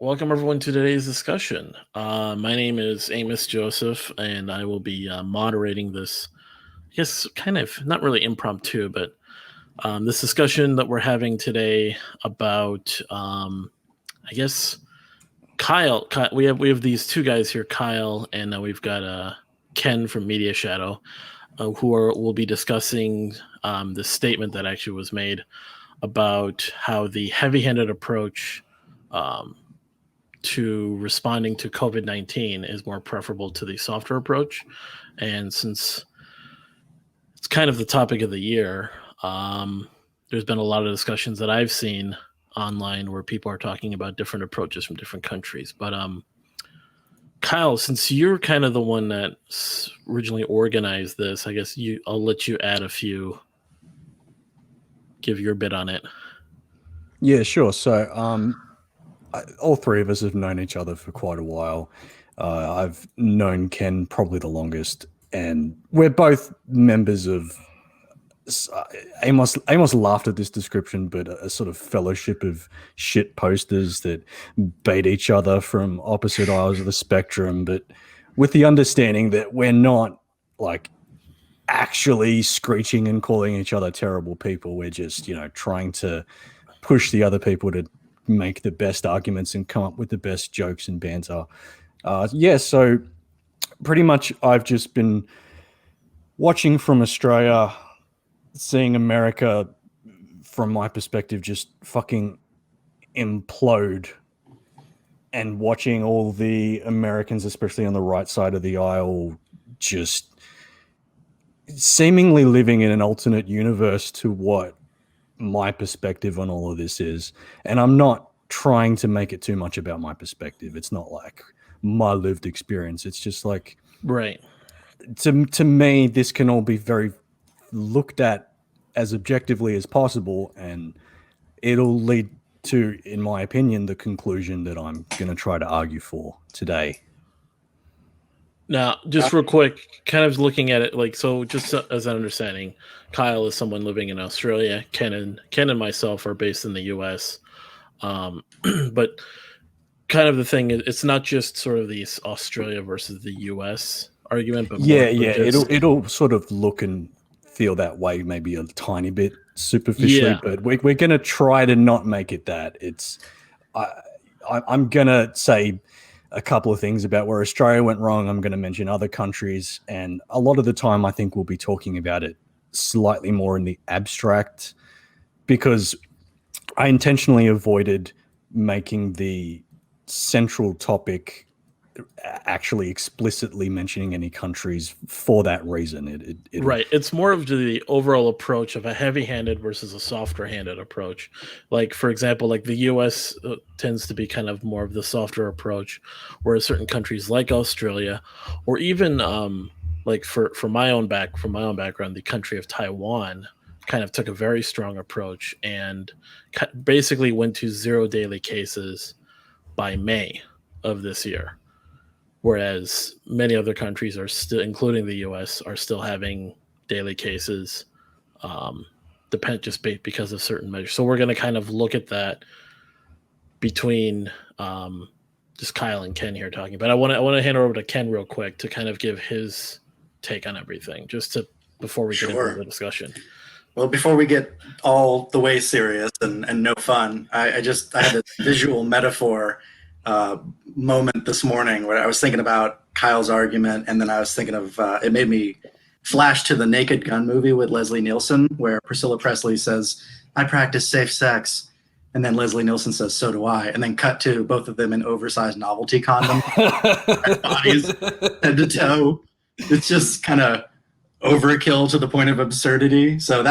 Welcome everyone to today's discussion. My name is Amos Joseph, and I will be moderating this. I guess kind of not really impromptu, but this discussion that we're having today about, I guess, Kyle. We have these two guys here, Kyle, and we've got Ken from Media Shadow, will be discussing the statement that actually was made about how the heavy-handed approach to responding to COVID-19 is more preferable to the softer approach. And since it's kind of the topic of the year, there's been a lot of discussions that I've seen online where people are talking about different approaches from different countries. But Kyle, since you're kind of the one that originally organized this, I guess I'll let you add give your bit on it. Yeah, sure. So all three of us have known each other for quite a while. I've known Ken probably the longest, and we're both members of Amos laughed at this description, but a sort of fellowship of shit posters that bait each other from opposite ends of the spectrum, but with the understanding that we're not like actually screeching and calling each other terrible people. We're just, trying to push the other people to make the best arguments and come up with the best jokes and banter. So pretty much I've just been watching from Australia, seeing America from my perspective just fucking implode, and watching all the Americans, especially on the right side of the aisle, just seemingly living in an alternate universe to what my perspective on all of this is. And I'm not trying to make it too much about my perspective. It's not like my lived experience. It's just like, right. To me, this can all be very looked at as objectively as possible, and it'll lead to, in my opinion, the conclusion that I'm going to try to argue for today. Now, just real quick, kind of looking at it, just as an understanding, Kyle is someone living in Australia. Ken and myself are based in the U.S. But kind of the thing is, it's not just sort of the Australia versus the U.S. argument, but it'll sort of look and feel that way, maybe a tiny bit superficially, but we're going to try to not make it that. I'm going to say a couple of things about where Australia went wrong. I'm going to mention other countries, and a lot of the time I think we'll be talking about it slightly more in the abstract, because I intentionally avoided making the central topic actually explicitly mentioning any countries for that reason. Right. It's more of the overall approach of a heavy-handed versus a softer-handed approach. Like, for example, like the U.S. Tends to be kind of more of the softer approach, whereas certain countries like Australia, or even like for my own background, the country of Taiwan kind of took a very strong approach and basically went to 0 daily cases by May of this year. Whereas many other countries are still, including the U.S., are still having daily cases, because of certain measures. So we're going to kind of look at that between just Kyle and Ken here talking. But I want to hand it over to Ken real quick to kind of give his take on everything, before we get into the discussion. Well, before we get all the way serious and no fun, I had a visual metaphor moment this morning where I was thinking about Kyle's argument, and then I was thinking of it made me flash to the Naked Gun movie with Leslie Nielsen, where Priscilla Presley says, "I practice safe sex," and then Leslie Nielsen says, "So do I," and then cut to both of them in oversized novelty condoms, bodies head to toe. It's just kind of overkill to the point of absurdity. So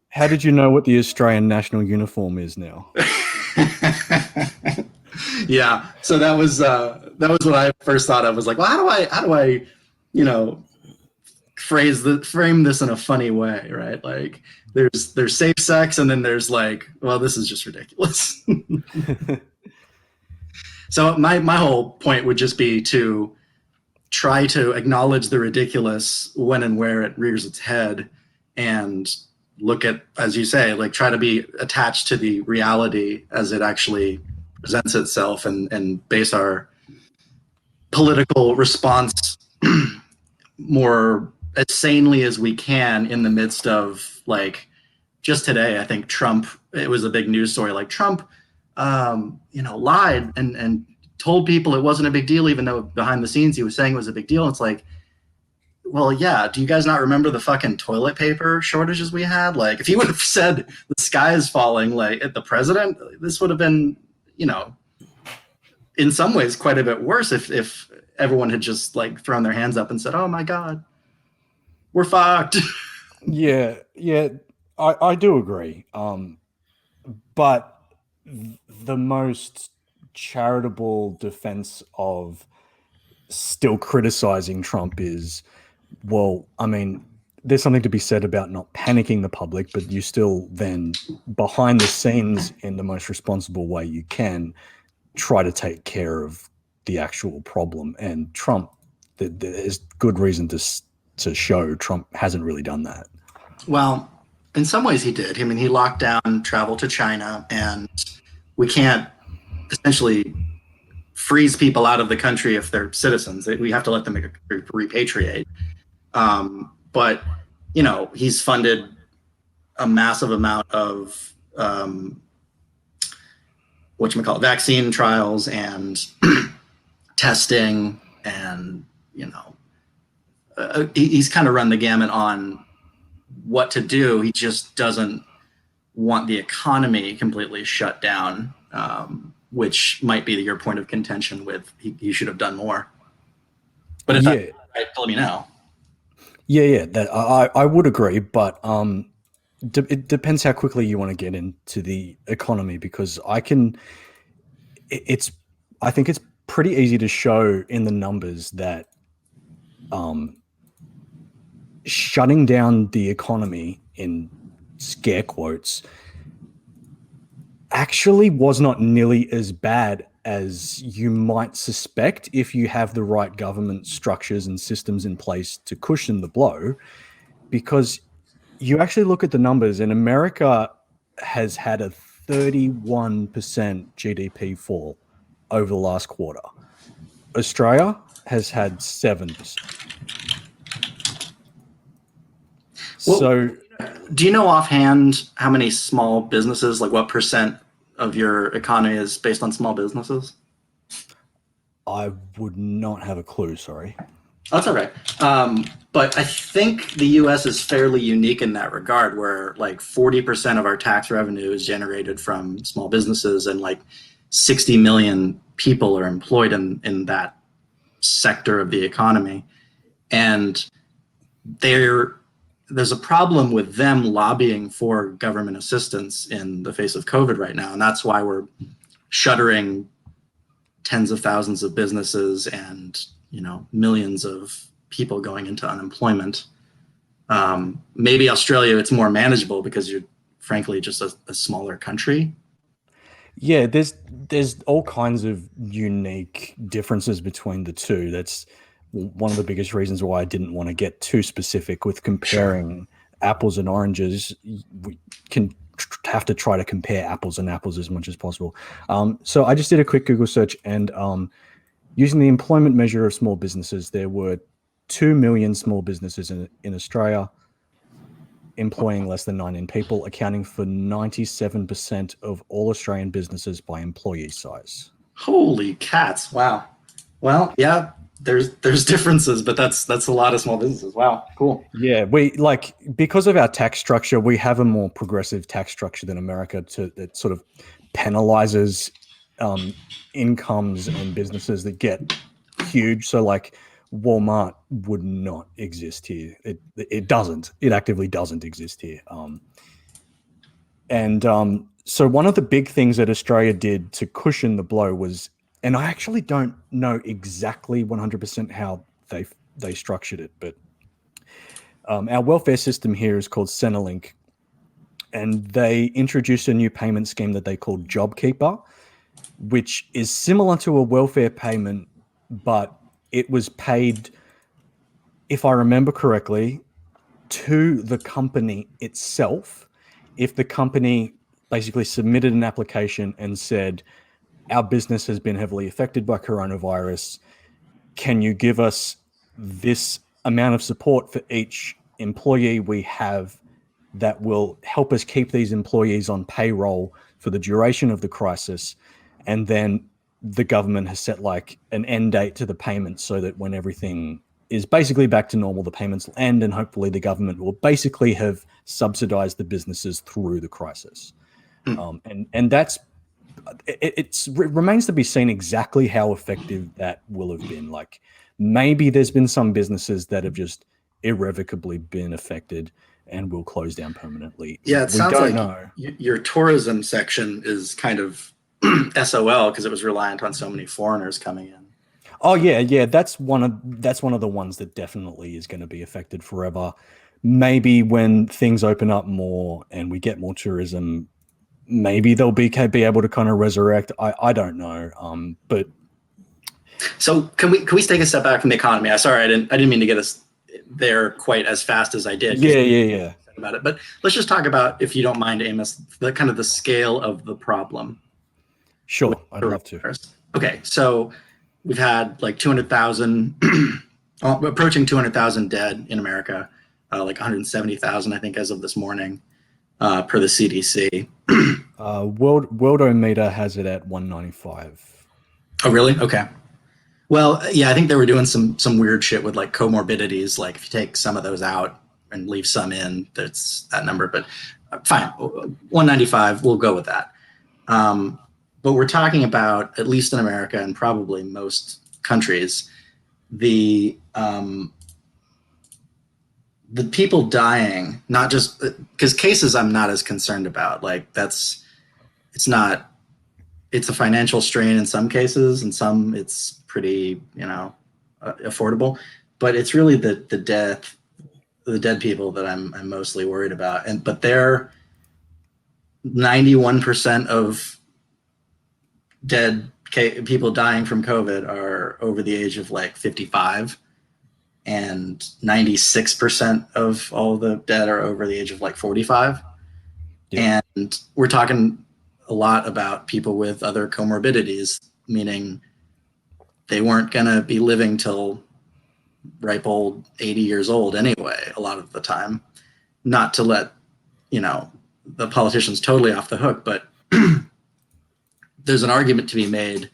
how did you know what the Australian national uniform is now? Yeah, so that was what I first thought of. Was like, well, how do I frame this in a funny way, right? Like, there's safe sex, and then there's like, well, this is just ridiculous. So my whole point would just be to try to acknowledge the ridiculous when and where it rears its head, and look at, as you say, like, try to be attached to the reality as it actually presents itself and base our political response more as sanely as we can in the midst of, like, just today, I think Trump, it was a big news story, like Trump, lied and told people it wasn't a big deal, even though behind the scenes he was saying it was a big deal. It's like, well, yeah, do you guys not remember the fucking toilet paper shortages we had? Like, if he would have said the sky is falling, like, at the president, this would have been, in some ways quite a bit worse if everyone had just, like, thrown their hands up and said, oh my God, we're fucked. Yeah, I do agree. But the most charitable defense of still criticizing Trump is, well, I mean, there's something to be said about not panicking the public, but you still then, behind the scenes, in the most responsible way you can, try to take care of the actual problem. And Trump, there's good reason to show Trump hasn't really done that. Well, in some ways he did. I mean, he locked down travel to China, and we can't essentially freeze people out of the country if they're citizens. We have to let them repatriate. But, he's funded a massive amount of vaccine trials and testing, and, he's kind of run the gamut on what to do. He just doesn't want the economy completely shut down, which might be your point of contention with he should have done more. But if that's right, let me know. Yeah, that I would agree, but it depends how quickly you want to get into the economy, because I think it's pretty easy to show in the numbers that shutting down the economy, in scare quotes, actually was not nearly as bad as you might suspect if you have the right government structures and systems in place to cushion the blow. Because you actually look at the numbers, and America has had a 31% GDP fall over the last quarter. Australia has had 7%. Well, so do you know offhand how many small businesses, like what percent of your economy is based on small businesses? I would not have a clue, sorry. That's okay. But I think the U.S. is fairly unique in that regard, where like 40% of our tax revenue is generated from small businesses, and like 60 million people are employed in that sector of the economy. And there's a problem with them lobbying for government assistance in the face of COVID right now. And that's why we're shuttering tens of thousands of businesses and, millions of people going into unemployment. Maybe Australia, it's more manageable because you're frankly just a smaller country. Yeah, there's all kinds of unique differences between the two. That's one of the biggest reasons why I didn't want to get too specific with comparing apples and oranges. We can have to try to compare apples and apples as much as possible. So I just did a quick Google search, and using the employment measure of small businesses, there were 2 million small businesses in Australia employing less than 19 people, accounting for 97% of all Australian businesses by employee size. Holy cats. Wow. Well, yeah, there's differences, but that's a lot of small businesses. Wow, cool. Yeah, because of our tax structure, we have a more progressive tax structure than America that sort of penalizes incomes and businesses that get huge. So like Walmart would not exist here. It doesn't. It actively doesn't exist here. So one of the big things that Australia did to cushion the blow was, and I actually don't know exactly 100% how they structured it, but our welfare system here is called Centrelink, and they introduced a new payment scheme that they called JobKeeper, which is similar to a welfare payment, but it was paid, if I remember correctly, to the company itself. If the company basically submitted an application and said, our business has been heavily affected by coronavirus. Can you give us this amount of support for each employee we have that will help us keep these employees on payroll for the duration of the crisis? And then the government has set like an end date to the payments so that when everything is basically back to normal, the payments will end, and hopefully the government will basically have subsidized the businesses through the crisis. And that's, it remains to be seen exactly how effective that will have been. Like, maybe there's been some businesses that have just irrevocably been affected and will close down permanently. Yeah, it sounds like know. Your tourism section is kind of SOL because it was reliant on so many foreigners coming in. Oh yeah, that's one of the ones that definitely is going to be affected forever. Maybe when things open up more and we get more tourism, maybe they'll be able to kind of resurrect. I don't know. But so can we take a step back from the economy? I didn't mean to get us there quite as fast as I did. Yeah. About it, but let's just talk about, if you don't mind, Amos, the kind of the scale of the problem. Sure, I'd love to. Okay, so we've had like 200,000, approaching 200,000 dead in America, like 170,000, I think, as of this morning, per the CDC. Worldometer has it at 195. Oh, really? Okay. Well, yeah, I think they were doing some weird shit with like comorbidities. Like if you take some of those out and leave some in, that's that number. But fine, 195, we'll go with that. But we're talking about, at least in America and probably most countries, the people dying, not just because cases I'm not as concerned about. Like it's a financial strain in some cases, and some it's pretty, affordable. But it's really the dead people that I'm mostly worried about. But they're 91% of dead people dying from COVID are over the age of like 55, and 96% of all the dead are over the age of like 45. Yeah. And we're talking a lot about people with other comorbidities, meaning they weren't going to be living till ripe old 80 years old anyway, a lot of the time. Not to let, the politicians totally off the hook, but there's an argument to be made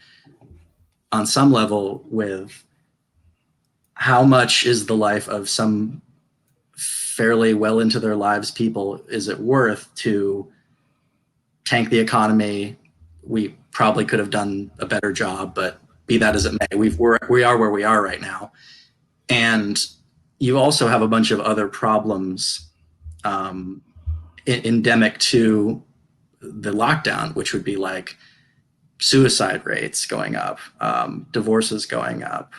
on some level with how much is the life of some fairly well into their lives people, is it worth to tank the economy? We probably could have done a better job, but be that as it may, we are where we are right now. And you also have a bunch of other problems endemic to the lockdown, which would be like suicide rates going up, divorces going up,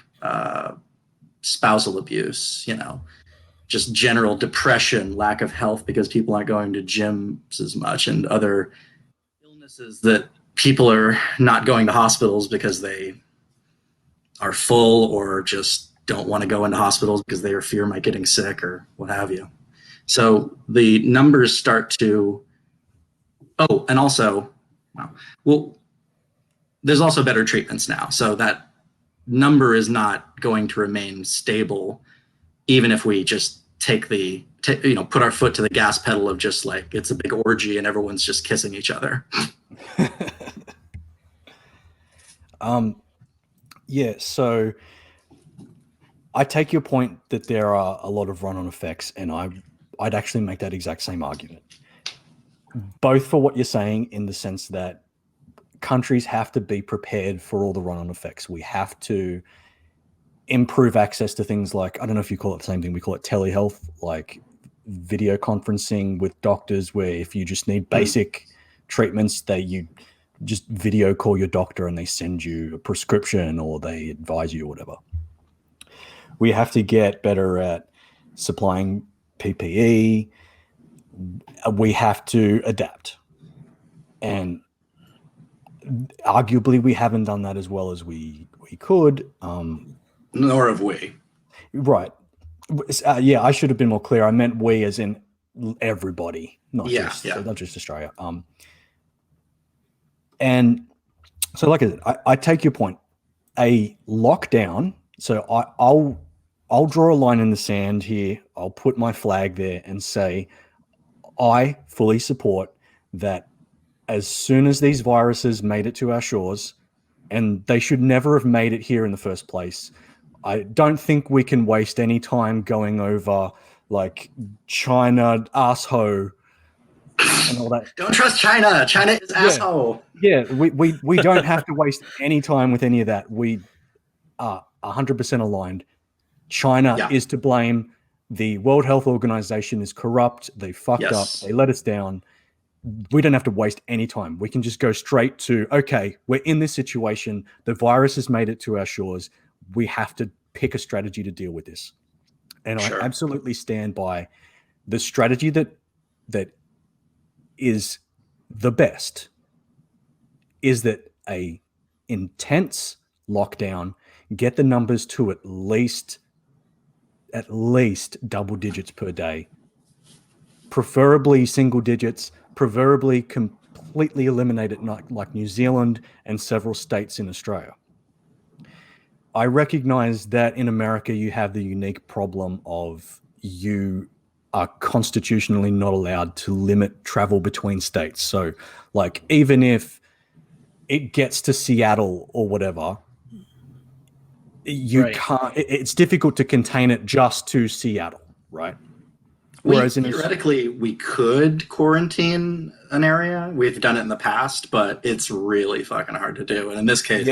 spousal abuse, just general depression, lack of health because people aren't going to gyms as much, and other illnesses that people are not going to hospitals because they are full or just don't want to go into hospitals because they fear might getting sick or what have you. So the numbers start to, and also, there's also better treatments now. So that number is not going to remain stable, even if we just put our foot to the gas pedal of just like, it's a big orgy and everyone's just kissing each other. Yeah, so I take your point that there are a lot of run-on effects, and I'd actually make that exact same argument. Both for what you're saying in the sense that countries have to be prepared for all the run-on effects. We have to improve access to things like, I don't know if you call it the same thing, we call it telehealth, like video conferencing with doctors, where if you just need basic treatments, that you just video call your doctor and they send you a prescription or they advise you or whatever. We have to get better at supplying PPE. We have to adapt. And arguably we haven't done that as well as we could. Nor have we. Right. Yeah, I should have been more clear. I meant we as in everybody, not just Australia. And So, like I take your point. A lockdown. So I'll draw a line in the sand here. I'll put my flag there and say I fully support that. As soon as these viruses made it to our shores, and they should never have made it here in the first place, I don't think we can waste any time going over like China asshole and all that. Don't trust China. China is asshole. Yeah, we don't have to waste any time with any of that. We are 100% aligned. China is to blame. The World Health Organization is corrupt. They fucked up. They let us down. We don't have to waste any time. We can just go straight to, okay, we're in this situation. The virus has made it to our shores. We have to pick a strategy to deal with this. And I absolutely stand by the strategy that is the best is that a intense lockdown, get the numbers to at least double digits per day, preferably single digits, preferably completely eliminate it like New Zealand and several states in Australia. I recognize that in America you have the unique problem of you are constitutionally not allowed to limit travel between states. So like even if it gets to Seattle or whatever, you can't, it's difficult to contain it just to Seattle, right? Whereas theoretically, we could quarantine an area. We've done it in the past, but it's really fucking hard to do. And in this case,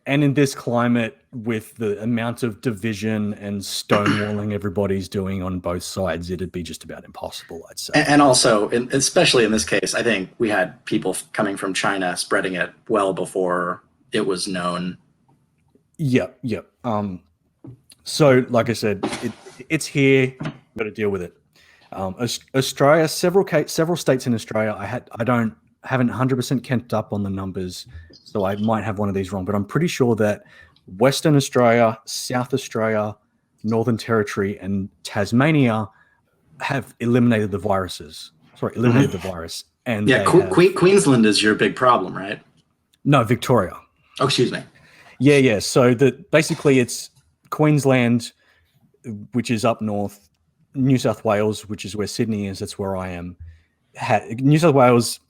and in this climate, with the amount of division and stonewalling everybody's doing on both sides, it'd be just about impossible, I'd say. And also, especially in this case, I think we had people coming from China spreading it well before it was known. Yep. So, like I said, it's here. We've got to deal with it. Australia, several states in Australia. I haven't 100% kept up on the numbers, so I might have one of these wrong. But I'm pretty sure that Western Australia, South Australia, Northern Territory, and Tasmania have eliminated the viruses. Eliminated the virus. And Queensland is your big problem, right? No, Victoria. Oh, excuse me. Yeah. So basically it's Queensland, which is up north, New South Wales, which is where Sydney is. That's where I am. New South Wales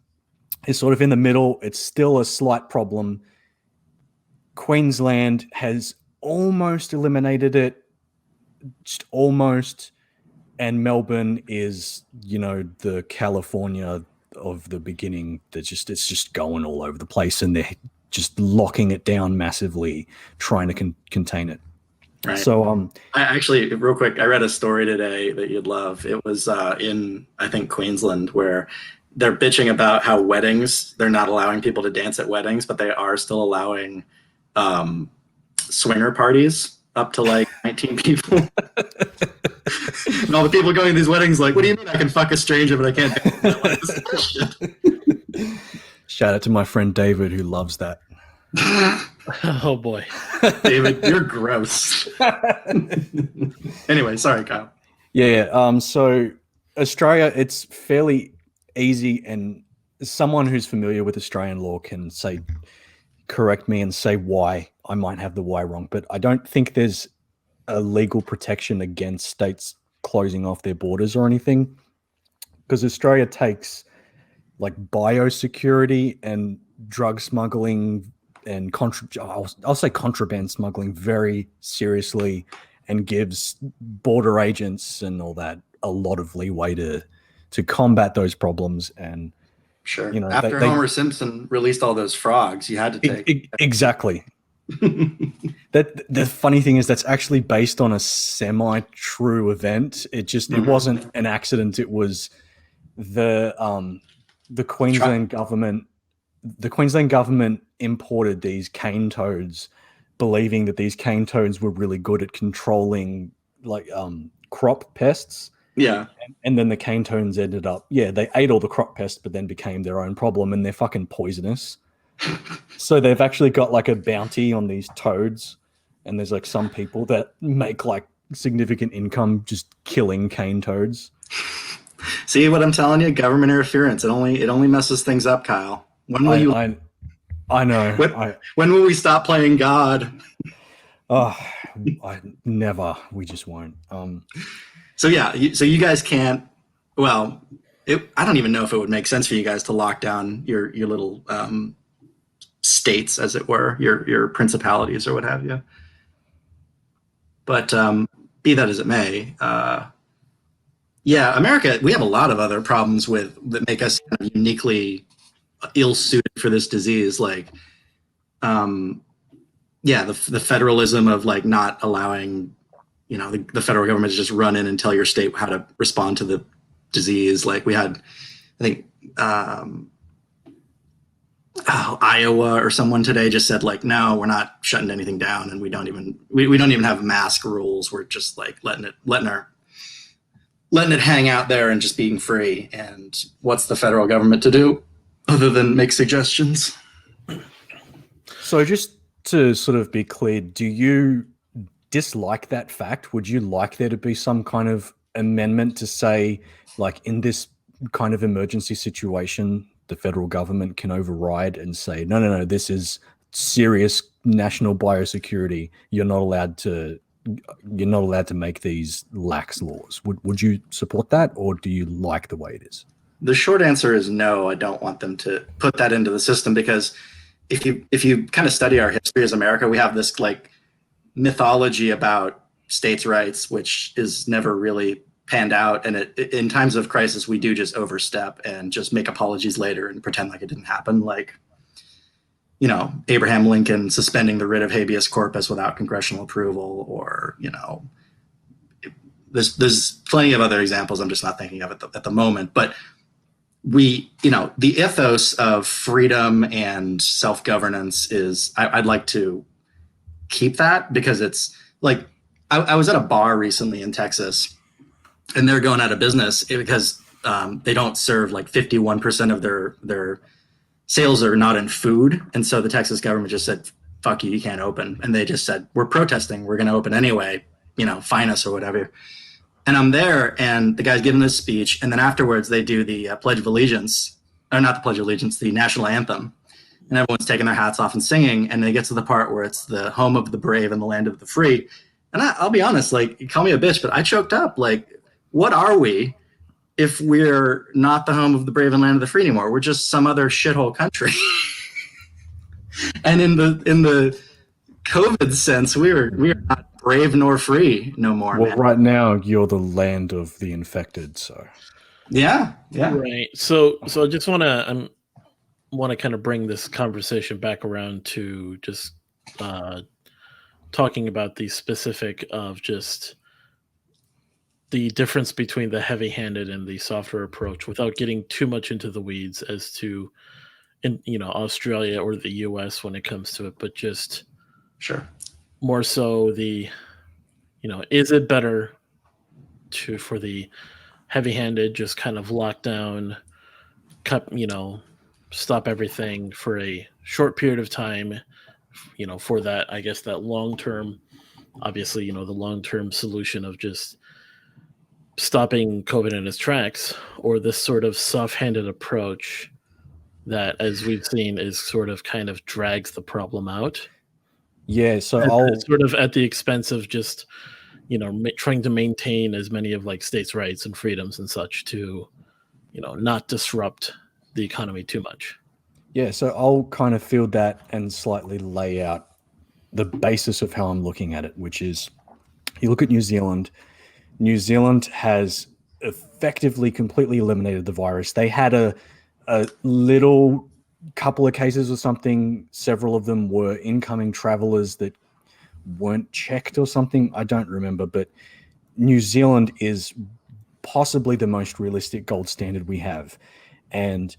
is sort of in the middle. It's still a slight problem. Queensland has almost eliminated it, just almost. And Melbourne is, the California of the beginning. It's just going all over the place, and they're just locking it down massively, trying to contain it. Right. So, I actually, real quick, I read a story today that you'd love. It was in, I think, Queensland, where they're bitching about how they're not allowing people to dance at weddings, but they are still allowing swinger parties up to like 19 people. And all the people going to these weddings like, what do you mean I can fuck a stranger, but I can't dance? Shout out to my friend David, who loves that. Oh boy. David, you're gross. Anyway, sorry, Kyle. Yeah. So Australia, it's fairly easy, and someone who's familiar with Australian law can correct me and say why I might have the why wrong, but I don't think there's a legal protection against states closing off their borders or anything, because Australia takes like biosecurity and drug smuggling and I'll say contraband smuggling very seriously, and gives border agents and all that a lot of leeway to combat those problems. And sure, after Homer Simpson released all those frogs, you had to take exactly. The funny thing is that's actually based on a semi-true event. It wasn't an accident. It was the Queensland government. The Queensland government imported these cane toads, believing that these cane toads were really good at controlling crop pests. Yeah. And then the cane toads ended up, they ate all the crop pests, but then became their own problem, and they're fucking poisonous. So they've actually got like a bounty on these toads, and there's like some people that make like significant income just killing cane toads. See what I'm telling you? Government interference. It only messes things up, Kyle. When will you? I know. When will we stop playing God? I never. We just won't. So yeah, so you guys can't. Well, I don't even know if it would make sense for you guys to lock down your little states, as it were, your principalities or what have you. But be that as it may, yeah, America, we have a lot of other problems that make us kind of uniquely ill-suited for this disease, like the federalism of like not allowing the federal government to just run in and tell your state how to respond to the disease. Like we had, I think Iowa or someone today just said like, no, we're not shutting anything down, and we don't even have mask rules. We're just like letting it hang out there and just being free. And what's the federal government to do other than make suggestions? So just to sort of be clear, do you dislike that fact? Would you like there to be some kind of amendment to say, like, in this kind of emergency situation, the federal government can override and say, no, this is serious national biosecurity. You're not allowed to make these lax laws. Would you support that, or do you like the way it is? The short answer is no. I don't want them to put that into the system, because if you kind of study our history as America, we have this like mythology about states' rights, which is never really panned out. And in times of crisis, we do just overstep and just make apologies later and pretend like it didn't happen. Like, Abraham Lincoln suspending the writ of habeas corpus without congressional approval, or, there's plenty of other examples. I'm just not thinking of it at the moment. But the ethos of freedom and self-governance is, I'd like to keep that, because it's like, I was at a bar recently in Texas, and they're going out of business because they don't serve, like 51% of their sales are not in food. And so the Texas government just said, fuck you, you can't open. And they just said, we're protesting, we're going to open anyway, fine us or whatever. And I'm there, and the guy's giving this speech, and then afterwards they do the Pledge of Allegiance, or not the Pledge of Allegiance, the national anthem. And everyone's taking their hats off and singing, and they get to the part where it's the home of the brave and the land of the free. And I'll be honest, like, you call me a bitch, but I choked up. Like, what are we if we're not the home of the brave and land of the free anymore? We're just some other shithole country. And in the COVID sense, we are not brave nor free no more. Well, man. Right now you're the land of the infected, so yeah. Right. So I just want to kind of bring this conversation back around to just talking about the specific of just the difference between the heavy-handed and the softer approach, without getting too much into the weeds as to Australia or the US when it comes to it, but just Sure. more so is it better for the heavy-handed, just kind of lock down, cut, stop everything for a short period of time, for that, I guess, that long-term, obviously, the long-term solution of just stopping COVID in its tracks, or this sort of soft-handed approach that, as we've seen, is sort of kind of drags the problem out. yeah. So Sort of at the expense of just, trying to maintain as many of like states' rights and freedoms and such to, not disrupt the economy too much. Yeah, so I'll kind of field that and slightly lay out the basis of how I'm looking at it, which is, you look at New Zealand. New Zealand has effectively completely eliminated the virus. They had a little couple of cases or something. Several of them were incoming travelers that weren't checked or something. I don't remember, but New Zealand is possibly the most realistic gold standard we have. And,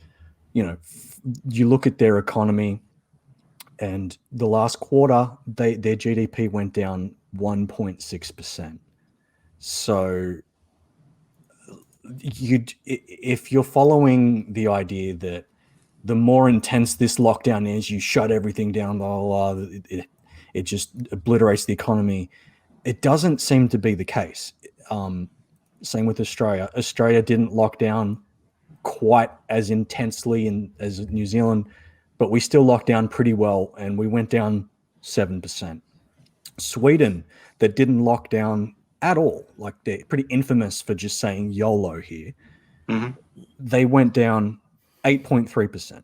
you look at their economy, and the last quarter, their GDP went down 1.6%. So if you're following the idea that the more intense this lockdown is, you shut everything down, blah, blah, blah, it just obliterates the economy. It doesn't seem to be the case. Same with Australia. Australia didn't lock down quite as intensely as New Zealand, but we still locked down pretty well, and we went down 7%. Sweden, that didn't lock down at all, like they're pretty infamous for just saying YOLO here. They went down 8.3%.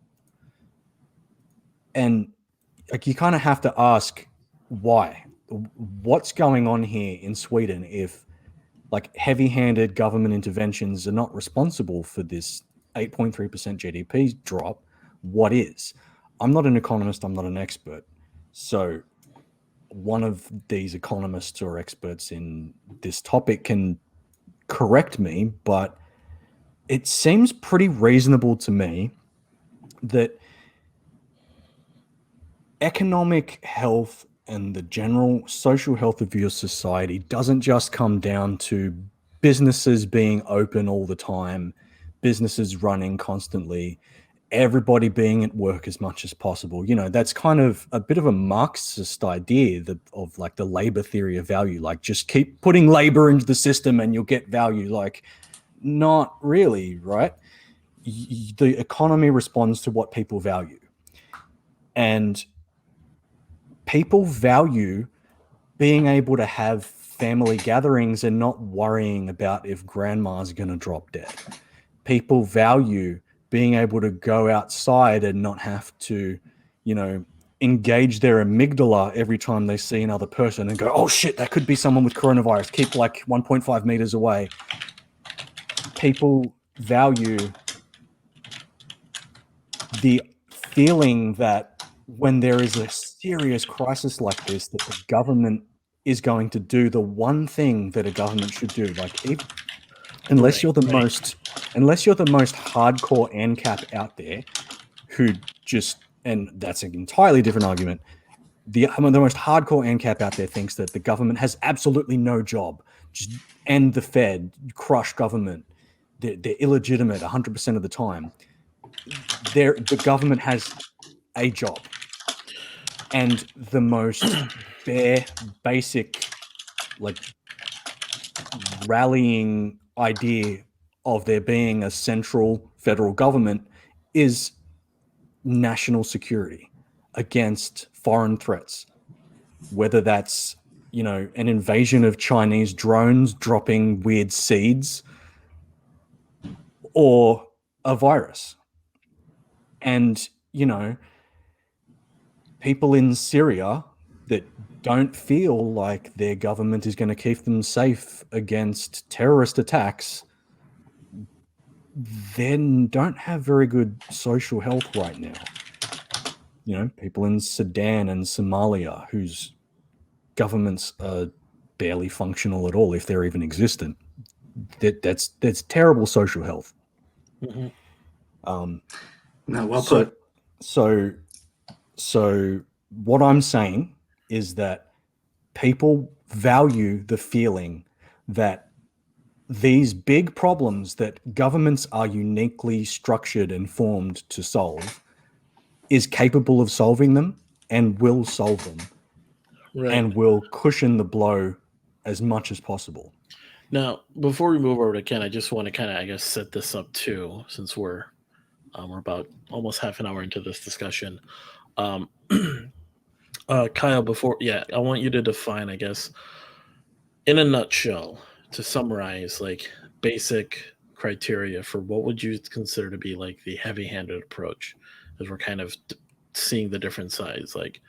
And like, you kind of have to ask why. What's going on here in Sweden if like heavy-handed government interventions are not responsible for this 8.3% GDP drop? What is? I'm not an economist, I'm not an expert. So one of these economists or experts in this topic can correct me, but it seems pretty reasonable to me that economic health and the general social health of your society doesn't just come down to businesses being open all the time, businesses running constantly, everybody being at work as much as possible. You know, that's kind of a bit of a Marxist idea of like the labor theory of value, like just keep putting labor into the system and you'll get value. Like, not really, right? The economy responds to what people value. And people value being able to have family gatherings and not worrying about if grandma's going to drop dead. People value being able to go outside and not have to, you know, engage their amygdala every time they see another person and go, oh shit, that could be someone with coronavirus. Keep like 1.5 meters away. People value the feeling that when there is a serious crisis like this, that the government is going to do the one thing that a government should do. Like, unless you're the most hardcore ANCAP out there, who just, and that's an entirely different argument. The most hardcore ANCAP out there thinks that the government has absolutely no job. Just end the Fed, crush government. They're illegitimate 100% of the time. The government has a job. And the most bare, basic, like, rallying idea of there being a central federal government is national security against foreign threats, whether that's, you know, an invasion of Chinese drones dropping weird seeds or a virus. And, you know, people in Syria that don't feel like their government is going to keep them safe against terrorist attacks then don't have very good social health right now. You know, people in Sudan and Somalia whose governments are barely functional at all, if they're even existent. That's terrible social health. No, well put. So what I'm saying is that people value the feeling that these big problems that governments are uniquely structured and formed to solve is capable of solving them and will solve them, and will cushion the blow as much as possible. Now, before we move over to Ken, I just want to kind of, I guess, set this up too, since we're about almost half an hour into this discussion. Kyle, I want you to define, I guess, in a nutshell, to summarize, like, basic criteria for what would you consider to be like the heavy-handed approach, as we're kind of seeing the different sides. Like,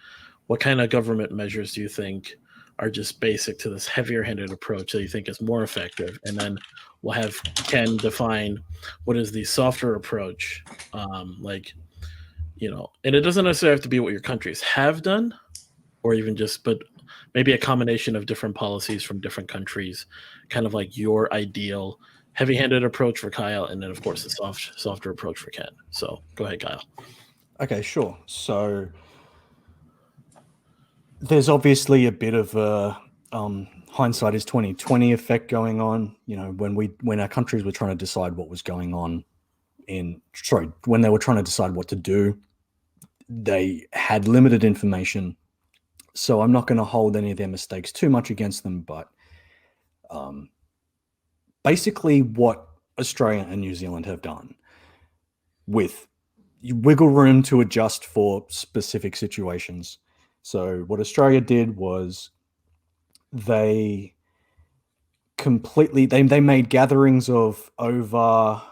what kind of government measures do you think are just basic to this heavier-handed approach that you think is more effective? And then we'll have Ken define what is the softer approach, like, you know, and it doesn't necessarily have to be what your countries have done, or even just, but maybe a combination of different policies from different countries, kind of like your ideal heavy-handed approach for Kyle, and then of course the softer approach for Ken. So go ahead, Kyle. Okay, sure. So there's obviously a bit of a hindsight is 2020 effect going on. You know, when our countries were trying to decide what was going on when they were trying to decide what to do, they had limited information. So I'm not going to hold any of their mistakes too much against them, but basically what Australia and New Zealand have done with wiggle room to adjust for specific situations. So what Australia did was they made gatherings of over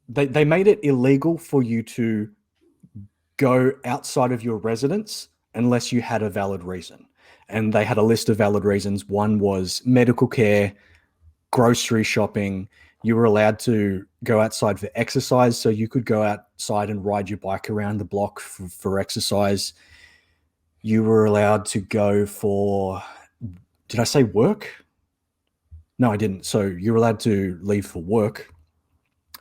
they made it illegal for you to go outside of your residence unless you had a valid reason. And they had a list of valid reasons. One was medical care, grocery shopping. You were allowed to go outside for exercise, so you could go outside and ride your bike around the block for exercise. You were allowed to go for, did I say work? No, I didn't. So you were allowed to leave for work.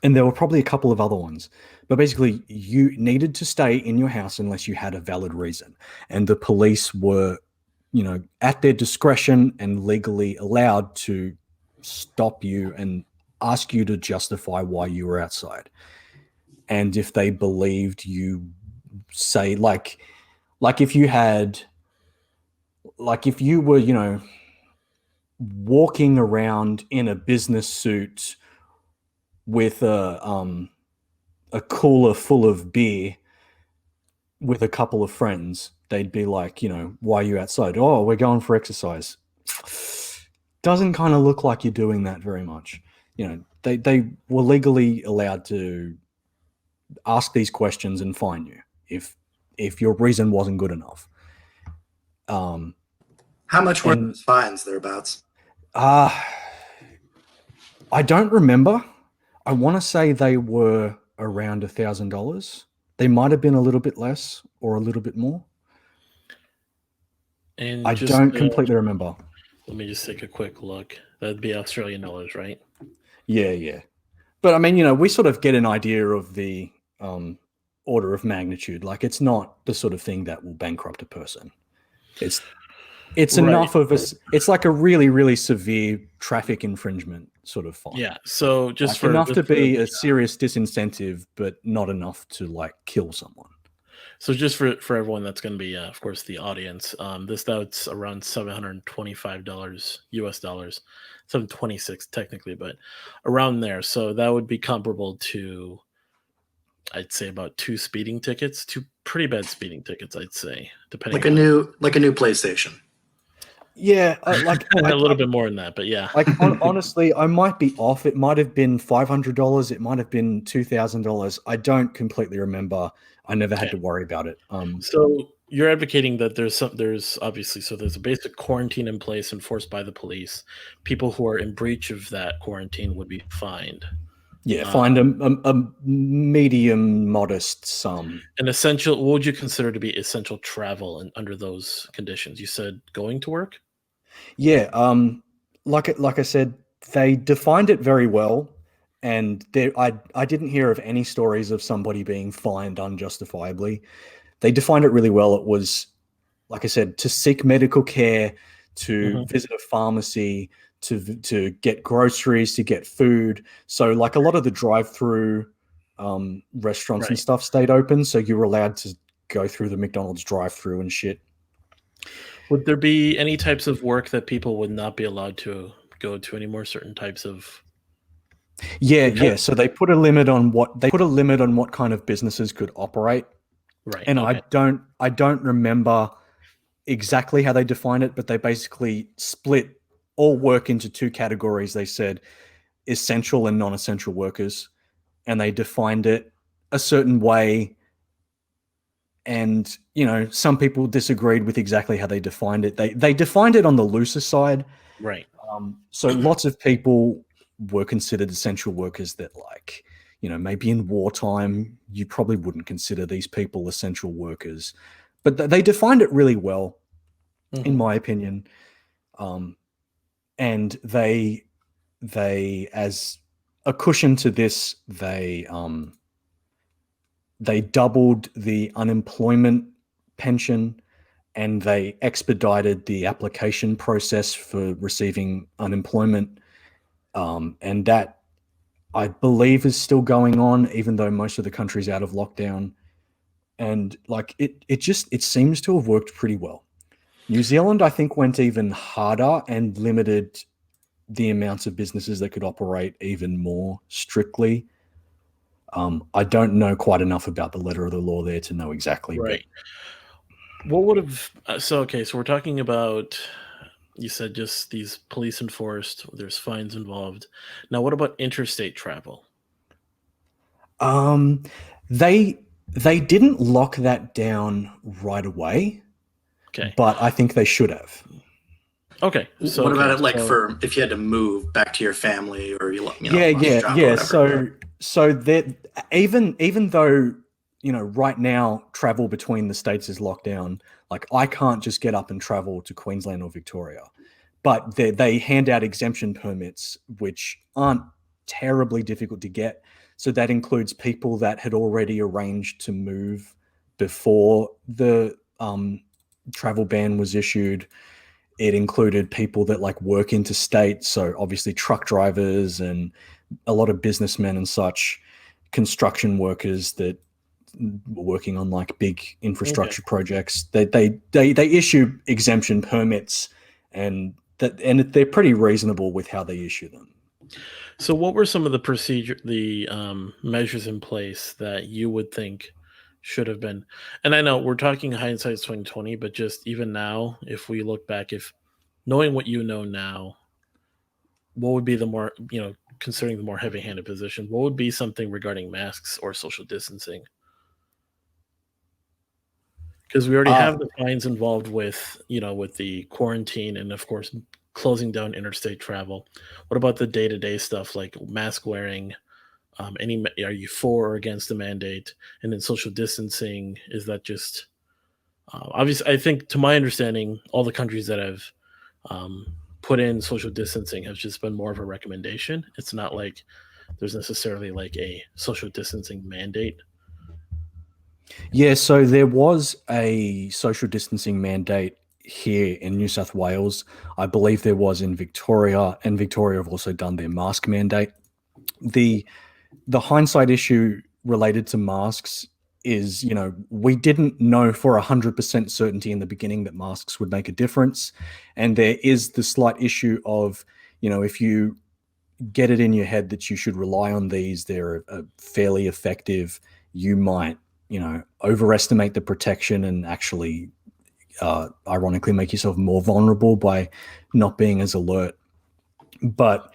And there were probably a couple of other ones. But basically, you needed to stay in your house unless you had a valid reason. And the police were, at their discretion and legally allowed to stop you and ask you to justify why you were outside. And if they believed you, say, like if you were, walking around in a business suit with a cooler full of beer with a couple of friends, they'd be like, why are you outside? Oh, we're going for exercise. Doesn't kind of look like you're doing that very much. They were legally allowed to ask these questions and fine you if your reason wasn't good enough. How much were those fines thereabouts? I don't remember. I want to say they were around $1,000. They might have been a little bit less or a little bit more. And I don't completely remember. Let me just take a quick look. That'd be Australian dollars, right? Yeah. But I mean, we sort of get an idea of the order of magnitude. Like, it's not the sort of thing that will bankrupt a person. It's right. Enough of us. It's like a really, really severe traffic infringement sort of fine. Yeah. So just like enough to be a serious disincentive, but not enough to kill someone. So just for everyone that's going to be, of course, the audience, that's around $725 US dollars, 726 technically, but around there. So that would be comparable to, I'd say, about 2 speeding tickets, 2 pretty bad speeding tickets, I'd say, depending. Like a new PlayStation. Yeah, a little bit more than that, but yeah. Honestly, I might be off. It might have been $500. It might have been $2,000. I don't completely remember. I never had to worry about it. So you're advocating that there's obviously, so there's a basic quarantine in place enforced by the police. People who are in breach of that quarantine would be fined. Yeah, find a medium, modest sum. An essential. What would you consider to be essential travel under those conditions? You said going to work. Yeah, like I said, they defined it very well, and I didn't hear of any stories of somebody being fined unjustifiably. They defined it really well. It was, like I said, to seek medical care, to visit a pharmacy, to get groceries, to get food. So a lot of the drive-through restaurants and stuff stayed open, so you were allowed to go through the McDonald's drive-through and shit. Would there be any types of work that people would not be allowed to go to anymore? Certain types of. Yeah. So they put a limit on what kind of businesses could operate. Right. And I don't remember exactly how they define it, but they basically split all work into 2 categories. They said essential and non-essential workers, and they defined it a certain way. And, some people disagreed with exactly how they defined it. They defined it on the looser side. Right. So lots of people were considered essential workers that, maybe in wartime, you probably wouldn't consider these people essential workers. But they defined it really well, in my opinion. And they, as a cushion to this, they doubled the unemployment pension, and they expedited the application process for receiving unemployment. And that, I believe, is still going on, even though most of the country's out of lockdown. And it seems to have worked pretty well. New Zealand, I think, went even harder and limited the amounts of businesses that could operate even more strictly. I don't know quite enough about the letter of the law there to know exactly. Right. What would have so okay? So we're talking about. You said just these police enforced. There's fines involved. Now, what about interstate travel? But they didn't lock that down right away, Okay. but I think they should have. Okay. So what about okay, it like so- for if you had to move back to your family or you know, Yeah, lost your job or yeah. whatever? So that even though right now travel between the states is locked down, like I can't just get up and travel to Queensland or Victoria, but they hand out exemption permits which aren't terribly difficult to get. So that includes people that had already arranged to move before the travel ban was issued. It included people that like work interstate, so obviously truck drivers and a lot of businessmen and such, construction workers that were working on like big infrastructure projects. They issue exemption permits, and they're pretty reasonable with how they issue them. So, what were some of the measures in place that you would think should have been? And I know we're talking hindsight's 2020, but just even now, if we look back, if knowing what you know now, what would be the more considering the more heavy-handed position? What would be something regarding masks or social distancing? Because we already have the fines involved with with the quarantine and of course closing down interstate travel. What about the day-to-day stuff like mask wearing? Are you for or against the mandate? And then social distancing, is that just obviously? I think, to my understanding, all the countries that have put in social distancing have just been more of a recommendation. It's not like there's necessarily like a social distancing mandate. Yeah, so there was a social distancing mandate here in New South Wales. I believe there was in Victoria, and Victoria have also done their mask mandate. The hindsight issue related to masks is, we didn't know for 100% certainty in the beginning that masks would make a difference. And there is the slight issue of, if you get it in your head that you should rely on these, they're fairly effective, you might, overestimate the protection and actually, ironically, make yourself more vulnerable by not being as alert. But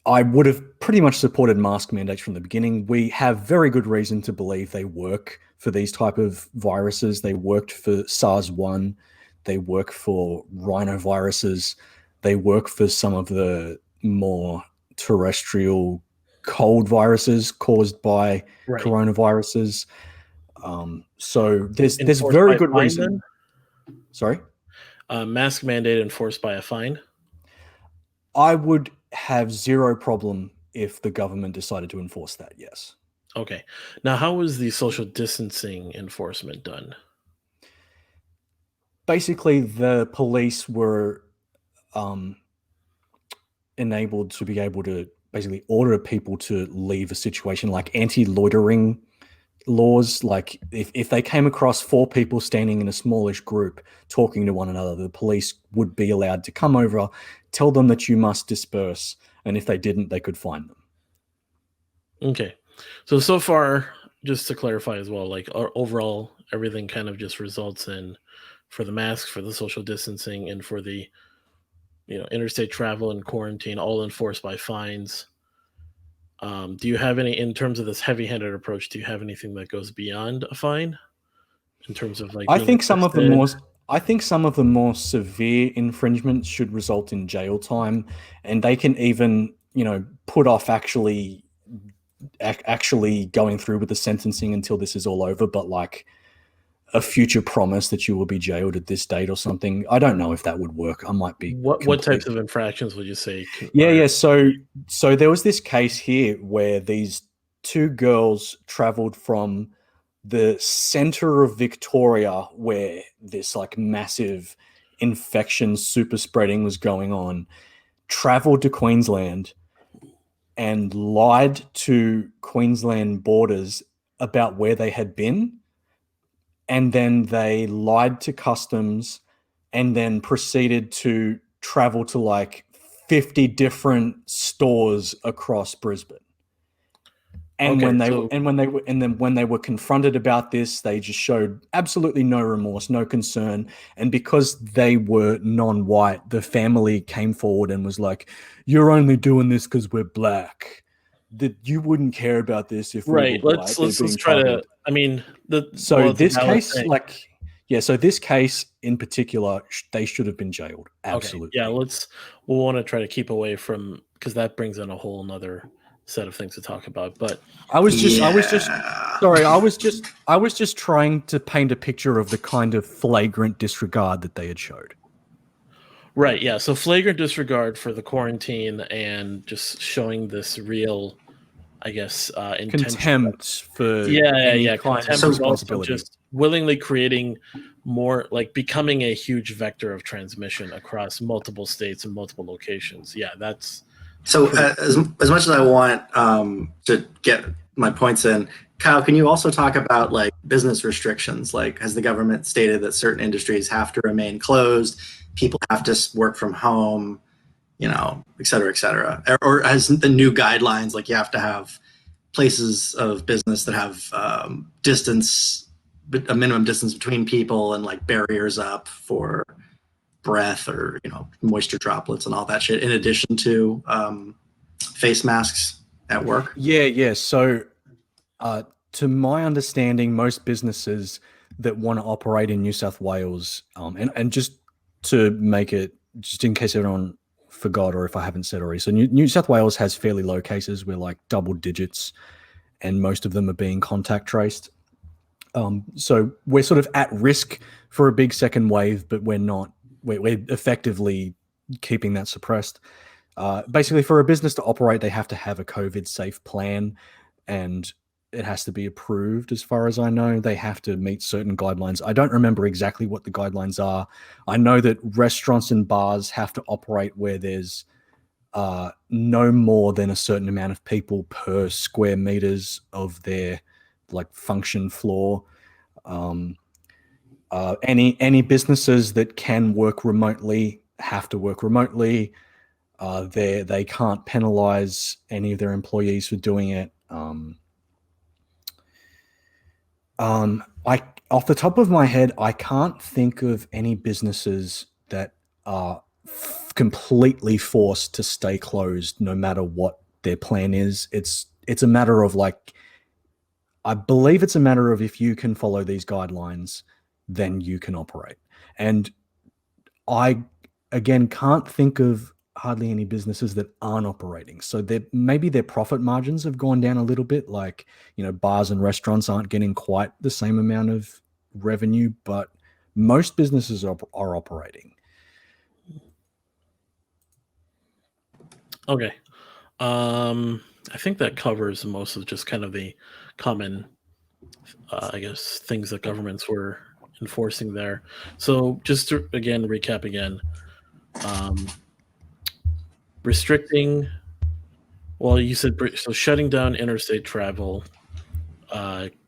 I would have pretty much supported mask mandates from the beginning. We have very good reason to believe they work for these type of viruses. They worked for SARS-1. They work for rhinoviruses. They work for some of the more terrestrial cold viruses caused by coronaviruses. So there's Enforced very by good fine, reason. then? Sorry? Mask mandate enforced by a fine? I would have zero problem if the government decided to enforce that, yes. Okay. Now, how was the social distancing enforcement done? Basically, the police were enabled to be able to basically order people to leave a situation, like anti-loitering laws. Like if they came across 4 people standing in a smallish group talking to one another, the police would be allowed to come over, tell them that you must disperse, and if they didn't, they could fine them. Okay. So far, just to clarify as well, like overall, everything kind of just results in, for the masks, for the social distancing, and for the interstate travel and quarantine, all enforced by fines. Do you have any, in terms of this heavy-handed approach? Do you have anything that goes beyond a fine, in terms of like I being think some of the arrested? more severe infringements should result in jail time, and they can even put off actually going through with the sentencing until this is all over. But like a future promise that you will be jailed at this date or something, I don't know if that would work. I might be. What types of infractions would you say? Yeah. So there was this case here where these 2 girls traveled from the center of Victoria, where this like massive infection super spreading was going on, traveled to Queensland and lied to Queensland borders about where they had been. And then they lied to customs and then proceeded to travel to like 50 different stores across Brisbane. And Okay, when they were confronted about this, they just showed absolutely no remorse, no concern. And because they were non-white, the family came forward and was like, "You're only doing this because we're black. That you wouldn't care about this if we were right. white." They're Let's being try to. targeted. I mean, So it's a this valid case, thing. so this case in particular, they should have been jailed. Absolutely. Okay, yeah. We'll want to try to keep away from, because that brings in a whole nother set of things to talk about. But I was just Yeah. sorry. I was just trying to paint a picture of the kind of flagrant disregard that they had showed. right, yeah. So flagrant disregard for the quarantine and just showing this real, I guess, intention. Contempt for Yeah. kind Contempt of is also responsibility. just willingly creating more, like becoming a huge vector of transmission across multiple states and multiple locations. Yeah, that's So as much as I want to get my points in, Kyle, can you also talk about like business restrictions? Like, has the government stated that certain industries have to remain closed, people have to work from home, et cetera, et cetera? Or has the new guidelines, like you have to have places of business that have a minimum distance between people and like barriers up for breath or moisture droplets and all that shit, in addition to face masks at work? Yeah. So, to my understanding, most businesses that want to operate in New South Wales, and just to make it, just in case everyone forgot or if I haven't said already, so New South Wales has fairly low cases. We're like double digits, and most of them are being contact traced. So we're sort of at risk for a big second wave, but we're not. We're effectively keeping that suppressed. Basically, for a business to operate, they have to have a COVID safe plan, and it has to be approved. As far as I know, they have to meet certain guidelines. I don't remember exactly what the guidelines are. I know that restaurants and bars have to operate where there's no more than a certain amount of people per square meters of their like function floor. Any businesses that can work remotely have to work remotely. They can't penalize any of their employees for doing it. I off the top of my head, I can't think of any businesses that are completely forced to stay closed no matter what their plan is. It's a matter of like, I believe it's a matter of if you can follow these guidelines, then you can operate. And I, again, can't think of hardly any businesses that aren't operating. So maybe their profit margins have gone down a little bit. Like, bars and restaurants aren't getting quite the same amount of revenue, but most businesses are operating. okay. I think that covers most of just kind of the common, I guess, things that governments were enforcing there. So just to recap again, restricting. Well, you said so. Shutting down interstate travel.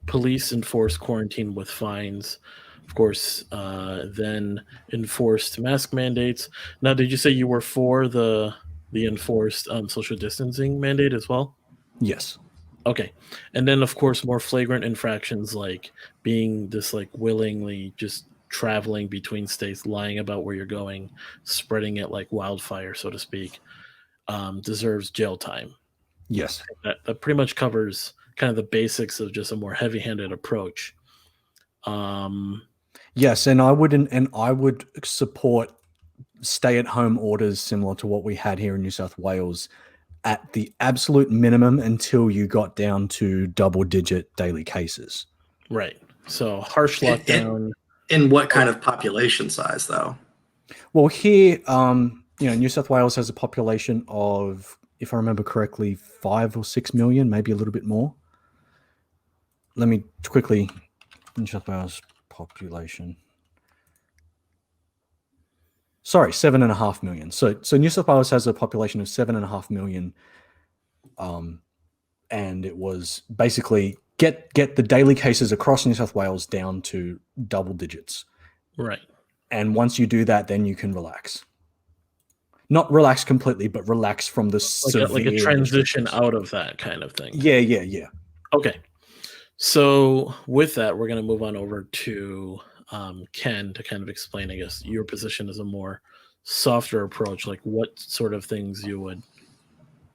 Police enforced quarantine with fines. Of course, then enforced mask mandates. Now, did you say you were for the enforced social distancing mandate as well? Yes. Okay. And then, of course, more flagrant infractions like being this like willingly just traveling between states, lying about where you're going, spreading it like wildfire, so to speak, deserves jail time. Yes. That pretty much covers kind of the basics of just a more heavy-handed approach. Yes, and I would support stay-at-home orders similar to what we had here in New South Wales at the absolute minimum until you got down to double-digit daily cases. Right. So harsh lockdown. In what kind of population size, though? Well, here, New South Wales has a population of, if I remember correctly, 5 or 6 million, maybe a little bit more. Let me quickly, New South Wales population. Sorry, 7.5 million. So New South Wales has a population of 7.5 million, and it was basically get the daily cases across New South Wales down to double digits. Right. And once you do that, then you can relax. not relax completely, but relax from the like a severe transition restrictions. out of that kind of thing. Yeah. Okay. So with that, we're going to move on over to Ken to kind of explain, I guess, your position as a more softer approach, like what sort of things you would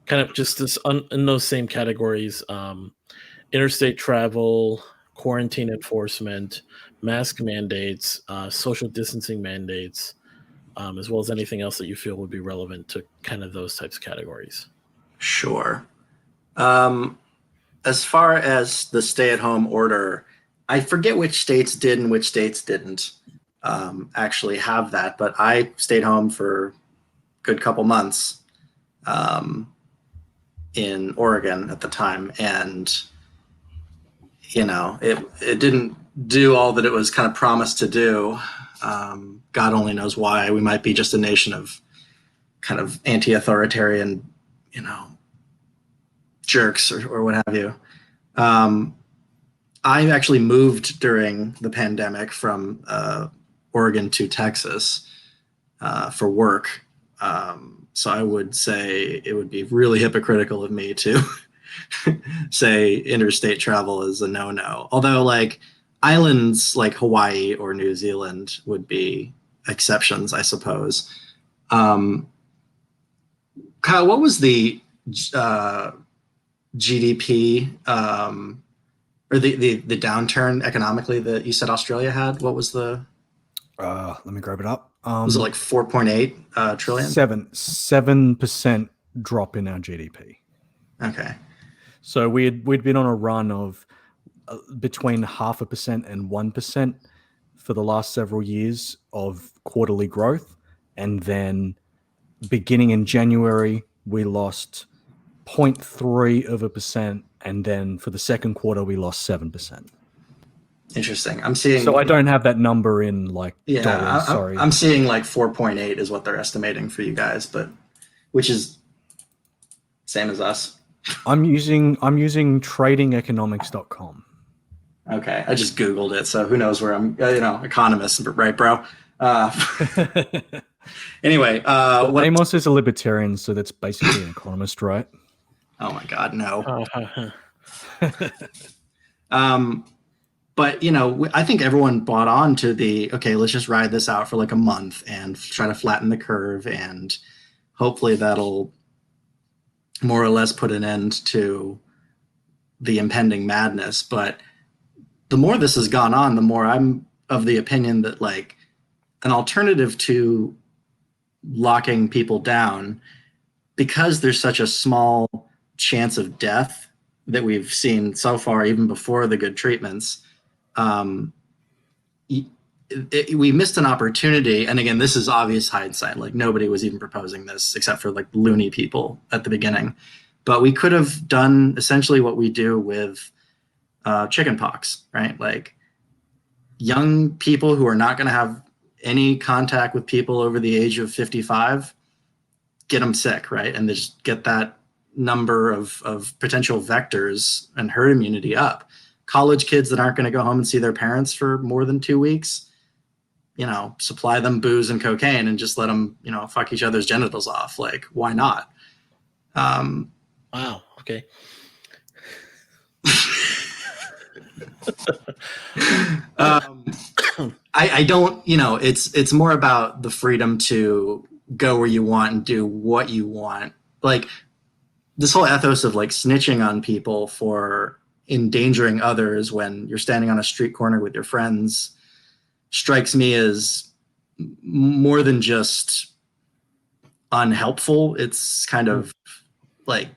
kind of just in those same categories, interstate travel, quarantine enforcement, mask mandates, social distancing mandates, as well as anything else that you feel would be relevant to kind of those types of categories. Sure. As far as the stay-at-home order, I forget which states did and which states didn't actually have that, but I stayed home for a good couple months in Oregon at the time, and it didn't do all that it was kind of promised to do. God only knows why. We might be just a nation of kind of anti-authoritarian, jerks or what have you. I actually moved during the pandemic from Oregon to Texas for work. So I would say it would be really hypocritical of me to say interstate travel is a no-no. Although like islands like Hawaii or New Zealand would be exceptions, I suppose. Kyle, what was the GDP or the downturn economically that you said Australia had? What was the? Let me grab it up. Was it like 4.8 trillion? 7% drop in our GDP. Okay. So we'd been on a run of between 0.5% and 1% for the last several years of quarterly growth, and then beginning in January we lost 0.3%, and then for the second quarter we lost 7%. Interesting. I'm seeing. So I don't have that number in like dollars. Sorry, I'm seeing like 4.8 is what they're estimating for you guys, but which is same as us. I'm using tradingeconomics.com. Okay, I just Googled it, so who knows where I'm. Economist, right, bro? Anyway, Amos is a libertarian, so that's basically an economist, right? Oh my God, no. Uh-huh. But I think everyone bought on to okay, let's just ride this out for like a month and try to flatten the curve, and hopefully that'll more or less put an end to the impending madness. But the more this has gone on, the more I'm of the opinion that like an alternative to locking people down, because there's such a small chance of death that we've seen so far, even before the good treatments, we missed an opportunity. And again, this is obvious hindsight. Like nobody was even proposing this except for like loony people at the beginning. But we could have done essentially what we do with chickenpox, right? Like young people who are not going to have any contact with people over the age of 55, get them sick, right? And they just get that number of potential vectors and herd immunity up. College kids that aren't going to go home and see their parents for more than 2 weeks, supply them booze and cocaine and just let them, fuck each other's genitals off. Like, why not? Wow. Okay. I don't, it's more about the freedom to go where you want and do what you want. Like this whole ethos of like snitching on people for endangering others when you're standing on a street corner with your friends strikes me as more than just unhelpful. It's kind of like,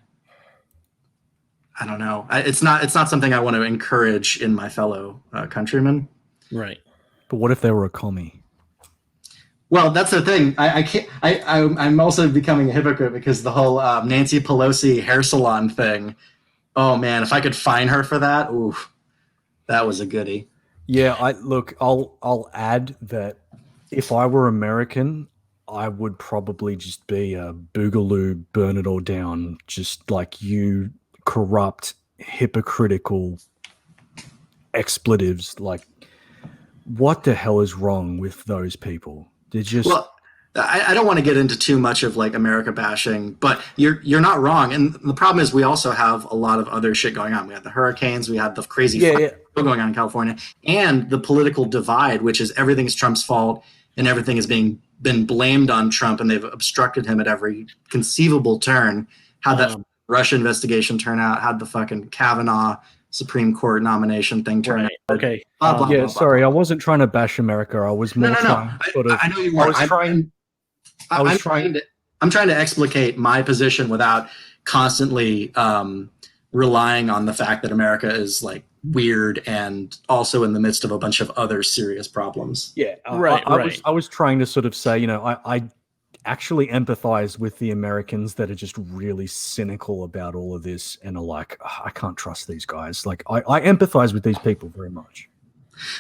I don't know. It's not something I want to encourage in my fellow countrymen. Right. But what if they were a commie? Well, that's the thing. I can't. I'm also becoming a hypocrite because the whole Nancy Pelosi hair salon thing. Oh man, if I could fine her for that, ooh, that was a goodie. Yeah, I'll add that if I were American, I would probably just be a boogaloo, burn it all down, just like you corrupt, hypocritical expletives. Like, what the hell is wrong with those people? They're just I don't want to get into too much of like America bashing, but you're not wrong. And the problem is we also have a lot of other shit going on. We have the hurricanes, we have the crazy fire going on in California, and the political divide, which is everything's Trump's fault and everything is been blamed on Trump, and they've obstructed him at every conceivable turn. How'd that Russia investigation turn out? How'd the fucking Kavanaugh Supreme Court nomination thing turn out? Okay. Sorry, I wasn't trying to bash America. I was more trying sort of. I know you weren't. I'm trying to explicate my position without constantly relying on the fact that America is like weird and also in the midst of a bunch of other serious problems. Yeah, I was trying to sort of say, you know, I actually empathize with the Americans that are just really cynical about all of this and are like, oh, I can't trust these guys. Like, I empathize with these people very much.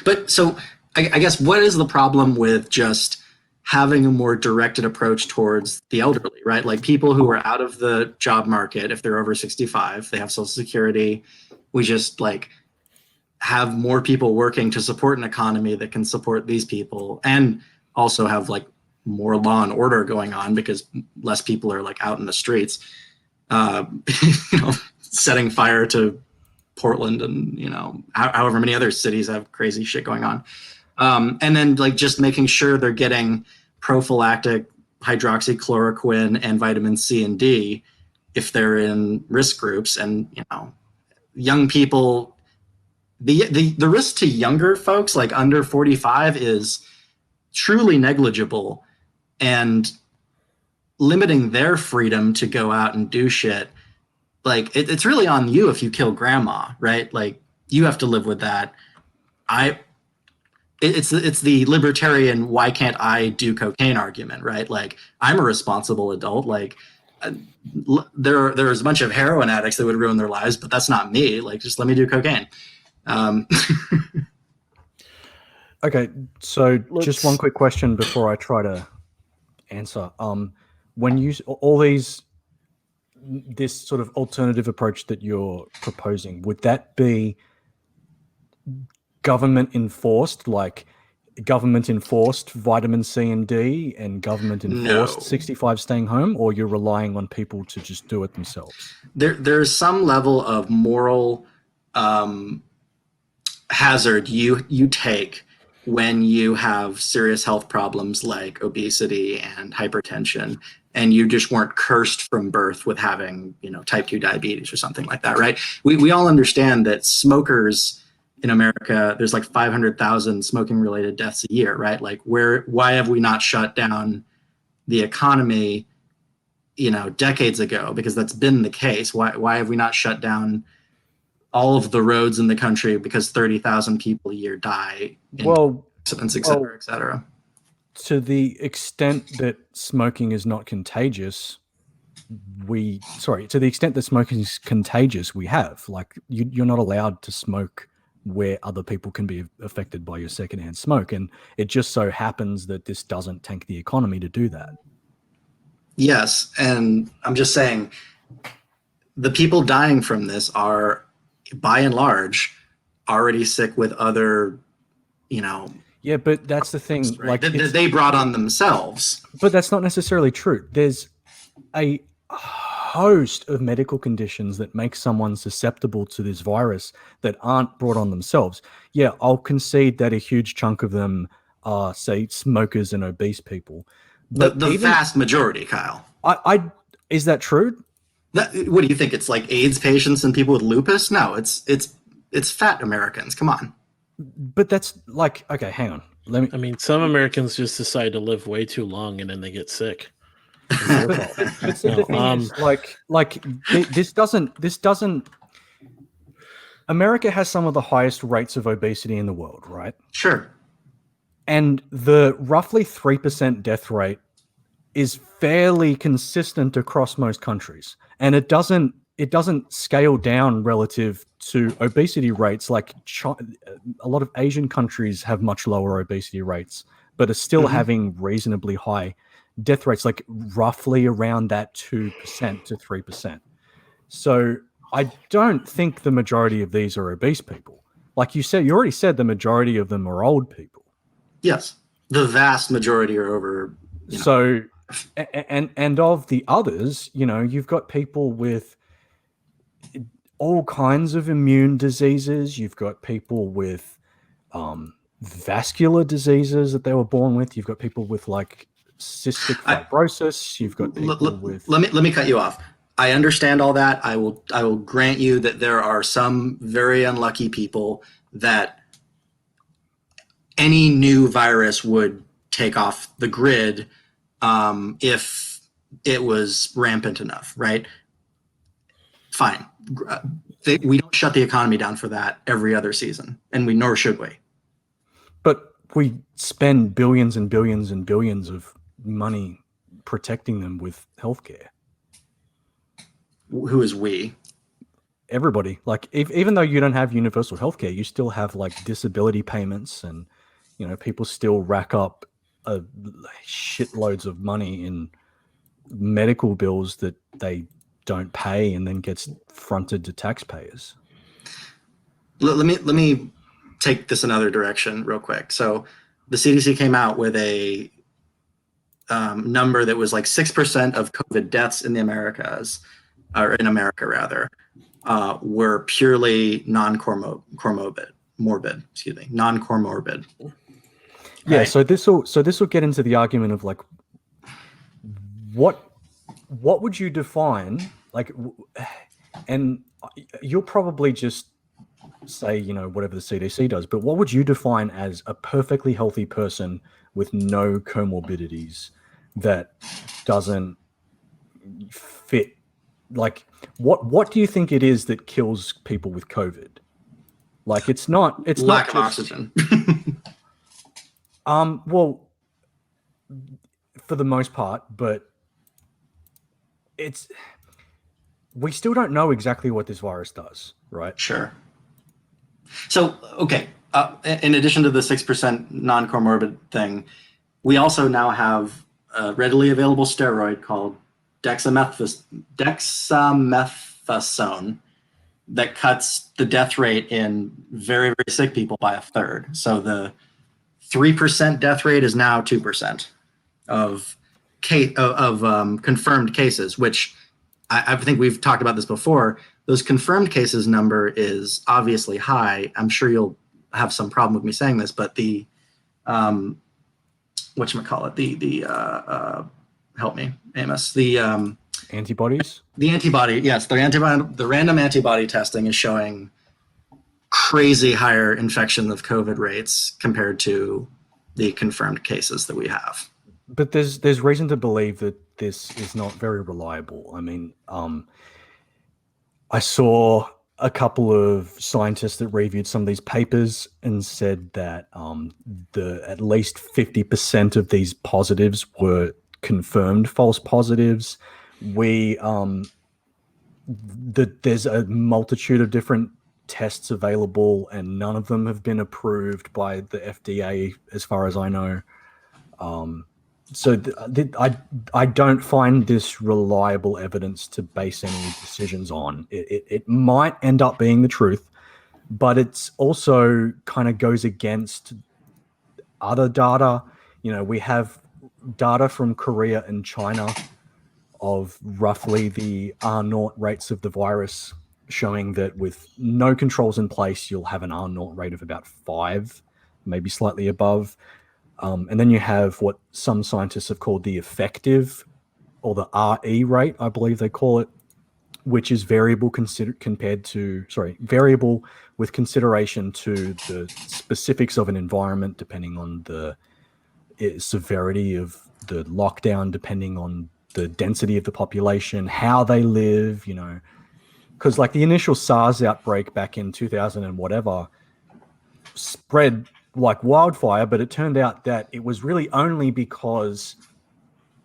But so I guess what is the problem with just having a more directed approach towards the elderly, right? Like people who are out of the job market, if they're over 65, they have Social Security. We just like have more people working to support an economy that can support these people, and also have like more law and order going on because less people are like out in the streets, you know, setting fire to Portland and, you know, however many other cities have crazy shit going on. And then like just making sure they're getting prophylactic hydroxychloroquine and vitamin C and D if they're in risk groups. And, you know, young people, the risk to younger folks like under 45 is truly negligible, and limiting their freedom to go out and do shit, like it's really on you if you kill grandma, right? Like you have to live with that. It's the libertarian why can't I do cocaine argument, right? Like I'm a responsible adult. Like there's a bunch of heroin addicts that would ruin their lives, but that's not me. Like just let me do cocaine. Okay, so just one quick question before I try to answer. When you this sort of alternative approach that you're proposing, would that be government enforced, like government enforced vitamin C and D and government enforced 65 staying home, or you're relying on people to just do it themselves? There's some level of moral hazard you take when you have serious health problems like obesity and hypertension, and you just weren't cursed from birth with having, you know, type 2 diabetes or something like that, right? We all understand that smokers in America, there's like 500,000 smoking related deaths a year, right? Like why have we not shut down the economy, you know, decades ago? Because that's been the case. Why have we not shut down all of the roads in the country because 30,000 people a year die in accidents, et cetera, et cetera? To the extent that smoking is not contagious, to the extent that smoking is contagious, we have, like, you're not allowed to smoke where other people can be affected by your secondhand smoke. And it just so happens that this doesn't tank the economy to do that. Yes. And I'm just saying the people dying from this are, by and large, already sick with other, you know. Yeah, but that's the thing. Right? Like that they brought on themselves. But that's not necessarily true. There's a host of medical conditions that make someone susceptible to this virus that aren't brought on themselves. Yeah, I'll concede that a huge chunk of them are, say, smokers and obese people. But the vast majority, Kyle. Is that true? What do you think? It's like AIDS patients and people with lupus? No, it's fat Americans. Come on. But that's like, okay, hang on. I mean, some Americans just decide to live way too long and then they get sick. This doesn't. America has some of the highest rates of obesity in the world, right? Sure. And the roughly 3% death rate is fairly consistent across most countries, and it doesn't scale down relative to obesity rates. Like a lot of Asian countries have much lower obesity rates, but are still having reasonably high death rates, like roughly around that 2% to 3%. So I don't think the majority of these are obese people. Like you said, you already said the majority of them are old people. Yes. The vast majority are over You know. So, and of the others, you've got people with all kinds of immune diseases. You've got people with vascular diseases that they were born with. You've got people with like cystic fibrosis. You've got people with. Let me cut you off. I understand all that. I will grant you that there are some very unlucky people that any new virus would take off the grid if it was rampant enough, right? Fine. We don't shut the economy down for that every other season, and nor should we. But we spend billions and billions and billions of money protecting them with healthcare. Who is we? Everybody. Like, even though you don't have universal healthcare, you still have like disability payments, and people still rack up shitloads of money in medical bills that they don't pay and then gets fronted to taxpayers. Let me take this another direction real quick. So the CDC came out with a number that was like 6% of COVID deaths in the Americas, or in America rather, were purely non-comorbid. Yeah, right? so this will get into the argument of like, what would you define, like, and you'll probably just say whatever the CDC does, but what would you define as a perfectly healthy person with no comorbidities that doesn't fit? Like, what do you think it is that kills people with COVID? Like, it's not lack of just, oxygen. Well, for the most part, but we still don't know exactly what this virus does, right? Sure. So, okay, in addition to the 6% non-comorbid thing, we also now have a readily available steroid called dexamethasone that cuts the death rate in very, very sick people by a third. So the 3% death rate is now 2% of confirmed cases, which I think we've talked about this before. Those confirmed cases number is obviously high. I'm sure you'll have some problem with me saying this, but the whatchamacallit, help me, Amos, the antibodies. The antibody, yes, the random antibody testing is showing crazy higher infection of COVID rates compared to the confirmed cases that we have. But there's reason to believe that this is not very reliable. I mean, I saw a couple of scientists that reviewed some of these papers and said that at least 50% of these positives were confirmed false positives. There's a multitude of different tests available, and none of them have been approved by the FDA, as far as I know. So I don't find this reliable evidence to base any decisions on. It might end up being the truth, but it's also kind of goes against other data. We have data from Korea and China of roughly the R0 rates of the virus, showing that with no controls in place, you'll have an R0 rate of about 5, maybe slightly above. And then you have what some scientists have called the effective, or the RE rate, I believe they call it, which is variable with consideration to the specifics of an environment, depending on the severity of the lockdown, depending on the density of the population, how they live, because like the initial SARS outbreak back in 2000 and whatever spread like wildfire, but it turned out that it was really only because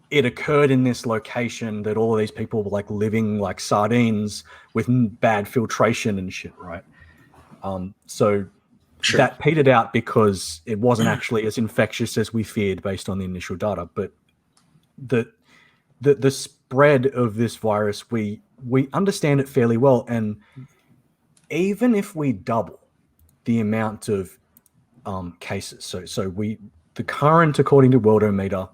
it occurred in this location that all of these people were like living like sardines with bad filtration and shit, right? So sure, that petered out because it wasn't actually as infectious as we feared based on the initial data. But the spread of this virus, we understand it fairly well, and even if we double the amount of cases, so the current, according to Worldometer,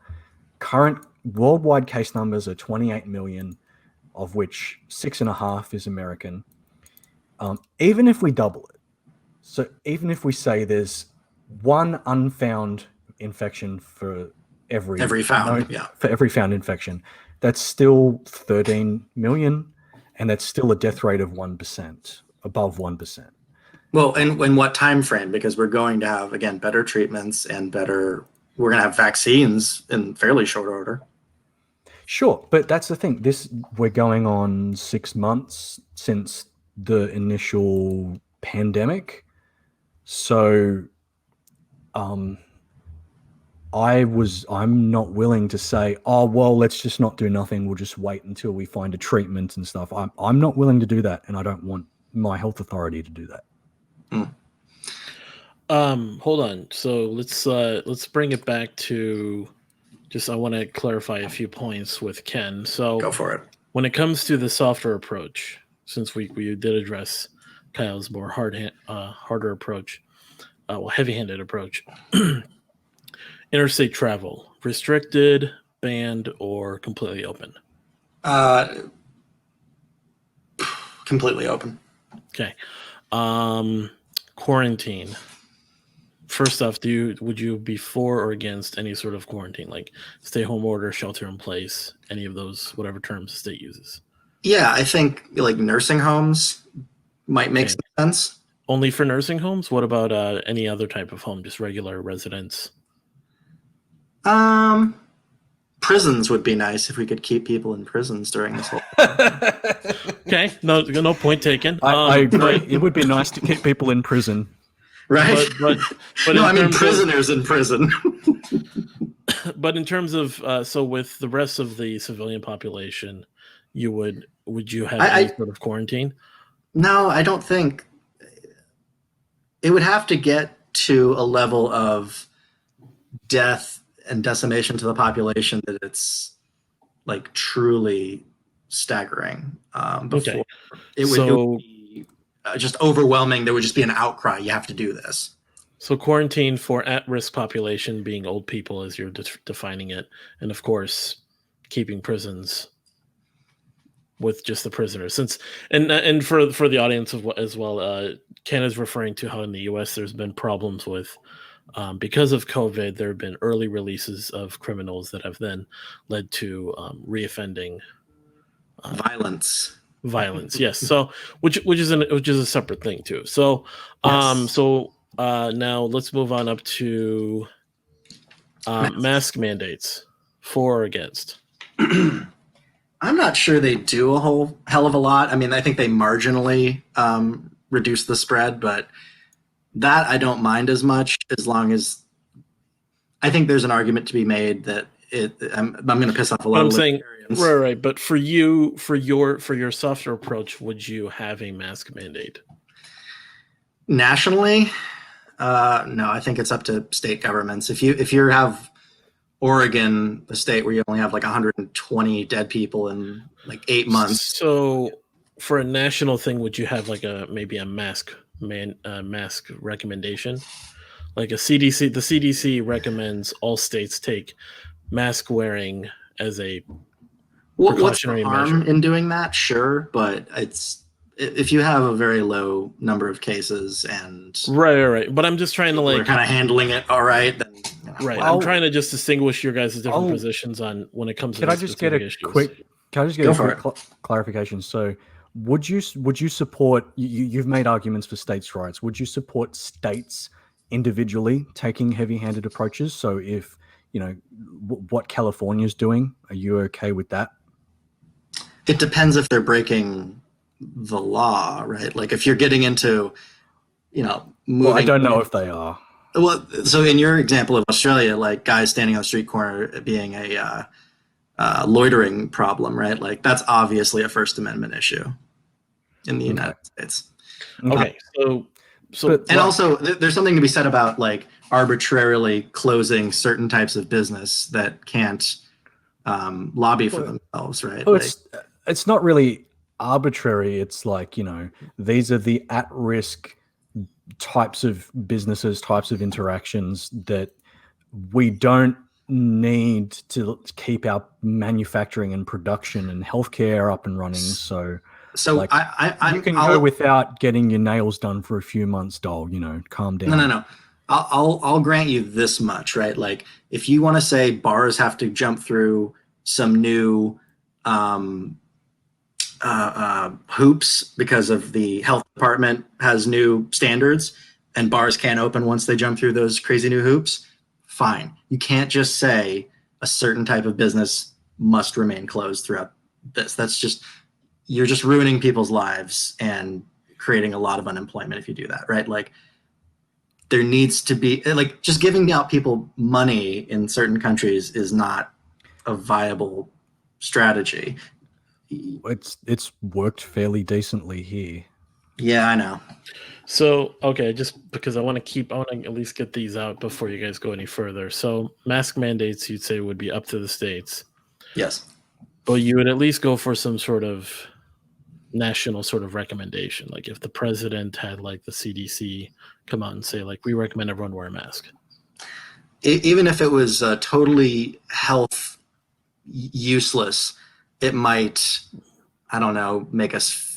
current worldwide case numbers are 28 million, of which 6.5 is American. Even if we double it, so even if we say there's one unfound infection for every found infection, that's still 13 million, and that's still a death rate of 1%, above 1%. Well, and in what time frame? Because we're going to have, again, better treatments and we're going to have vaccines in fairly short order. Sure, but that's the thing. We're going on 6 months since the initial pandemic. So I'm not willing to say, oh, well, let's just not do nothing. We'll just wait until we find a treatment and stuff. I'm not willing to do that, and I don't want my health authority to do that. Hold on. So let's bring it back to I want to clarify a few points with Ken. So go for it. When it comes to the softer approach, since we did address Kyle's more harder approach, heavy-handed approach, interstate travel, restricted, banned, or completely open? Completely open. Okay. Quarantine. First off, would you be for or against any sort of quarantine, like stay-home order, shelter in place, any of those, whatever terms the state uses? Yeah, I think like nursing homes might make some sense. Only for nursing homes? What about any other type of home, just regular residents? Prisons would be nice if we could keep people in prisons during this whole. Okay, no point taken. I agree. It would be nice to keep people in prison. Right, but no, I mean prisoners in prison. But in terms of so with the rest of the civilian population, would you have any sort of quarantine? No, I don't think. It would have to get to a level of death and decimation to the population that it's like truly staggering. Before it would be just overwhelming. There would just be an outcry. You have to do this. So quarantine for at-risk population being old people as you're defining it. And of course, keeping prisons with just the prisoners. And for the audience as well, Ken is referring to how in the U.S. there's been problems with, because of COVID, there have been early releases of criminals that have then led to reoffending. Violence, yes. So which is a separate thing too. So yes. Now let's move on up to mask mandates. For or against? I'm not sure they do a whole hell of a lot. I mean, I think they marginally reduce the spread, but that I don't mind as much, as long as I think there's an argument to be made that I'm going to piss off a lot of libertarians. Right. But for your softer approach, would you have a mask mandate nationally? No, I think it's up to state governments. If you have Oregon, the state where you only have like 120 dead people in like 8 months. So for a national thing, would you have like maybe a mask recommendation? Like the CDC recommends all states take mask wearing as a precautionary measure. In doing that? Sure, but if you have a very low number of cases and right. But I'm just trying to we're kind of handling it all right. Then, right. I'm trying to just distinguish your guys' different positions on when it comes to. Can I just get a quick clarification? So, would you support? You've made arguments for states' rights. Would you support states individually taking heavy-handed approaches? So, if what California's doing, are you okay with that? It depends if they're breaking the law, right? Like if you're getting into, moving. Well, I don't know if they are. Well, so in your example of Australia, like guys standing on the street corner being a loitering problem, right? Like that's obviously a First Amendment issue in the United States. Okay, also there's something to be said about like arbitrarily closing certain types of business that can't lobby for themselves, right? Well, it's not really arbitrary. It's like, these are the at-risk types of businesses, types of interactions that we don't need to keep our manufacturing and production and healthcare up and running. So like, you can go without getting your nails done for a few months, doll. Calm down. No. I'll grant you this much, right? Like, if you want to say bars have to jump through some new hoops because of the health department has new standards, and bars can't open once they jump through those crazy new hoops, fine. You can't just say a certain type of business must remain closed throughout this. You're just ruining people's lives and creating a lot of unemployment if you do that, right? Like, there needs to be, like, just giving out people money in certain countries is not a viable strategy. It's worked fairly decently here. Yeah, I know. So, okay, just because I want to at least get these out before you guys go any further. So, mask mandates, you'd say, would be up to the states. Yes. But you would at least go for some sort of national sort of recommendation. Like, if the president had, like, the CDC come out and say, like, we recommend everyone wear a mask. Even if it was totally health useless, it might, I don't know, make us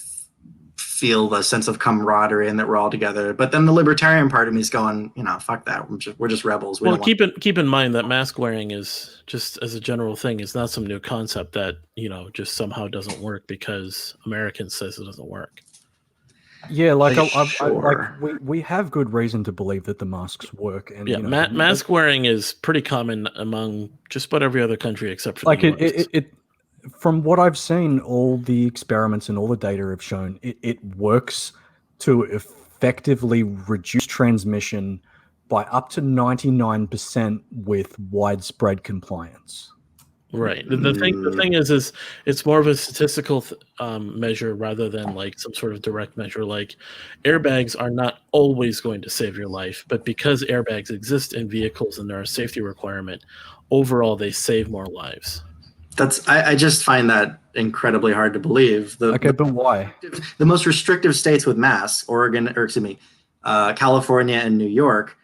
feel the sense of camaraderie and that we're all together. But then the libertarian part of me is going, fuck that. We're just rebels. Keep in mind that mask wearing is, just as a general thing, is not some new concept that, just somehow doesn't work because Americans says it doesn't work. Yeah, like, we have good reason to believe that the masks work. And mask wearing is pretty common among just about every other country except for the US. It from what I've seen, all the experiments and all the data have shown it works to effectively reduce transmission by up to 99% with widespread compliance. Right. The thing is it's more of a statistical measure rather than like some sort of direct measure. Like, airbags are not always going to save your life, but because airbags exist in vehicles and they're a safety requirement, overall they save more lives. I just find that incredibly hard to believe. But why? The most restrictive states with masks, California and New York,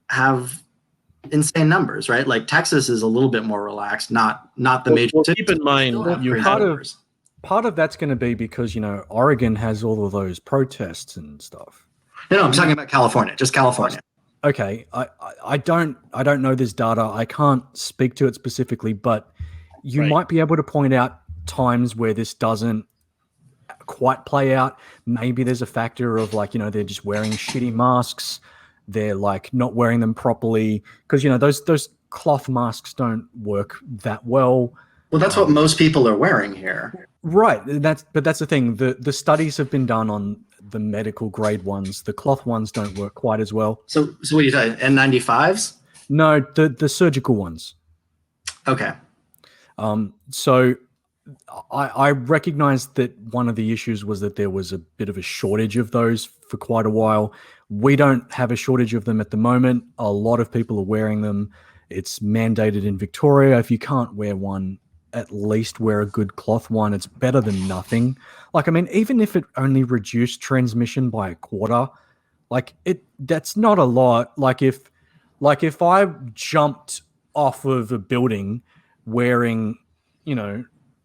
have insane numbers, right? Like, Texas is a little bit more relaxed, not the major cities. Keep in mind, part of that's going to be because, Oregon has all of those protests and stuff. No, I'm talking about California, just California. Okay, I don't know this data. I can't speak to it specifically, but you might be able to point out times where this doesn't quite play out. Maybe there's a factor of, like, they're just wearing shitty masks. They're, like, not wearing them properly because, those cloth masks don't work that well. Well, that's what most people are wearing here. Right. That's the thing. The studies have been done on the medical grade ones. The cloth ones don't work quite as well. So what are you talking, N95s? No, the surgical ones. Okay. So I recognized that one of the issues was that there was a bit of a shortage of those for quite a while. We don't have a shortage of them at the moment. A lot of people are wearing them. It's mandated in Victoria. If you can't wear one, at least wear a good cloth one. It's better than nothing. Like, I mean, even if it only reduced transmission by a quarter, like, that's not a lot. Like if I jumped off of a building wearing,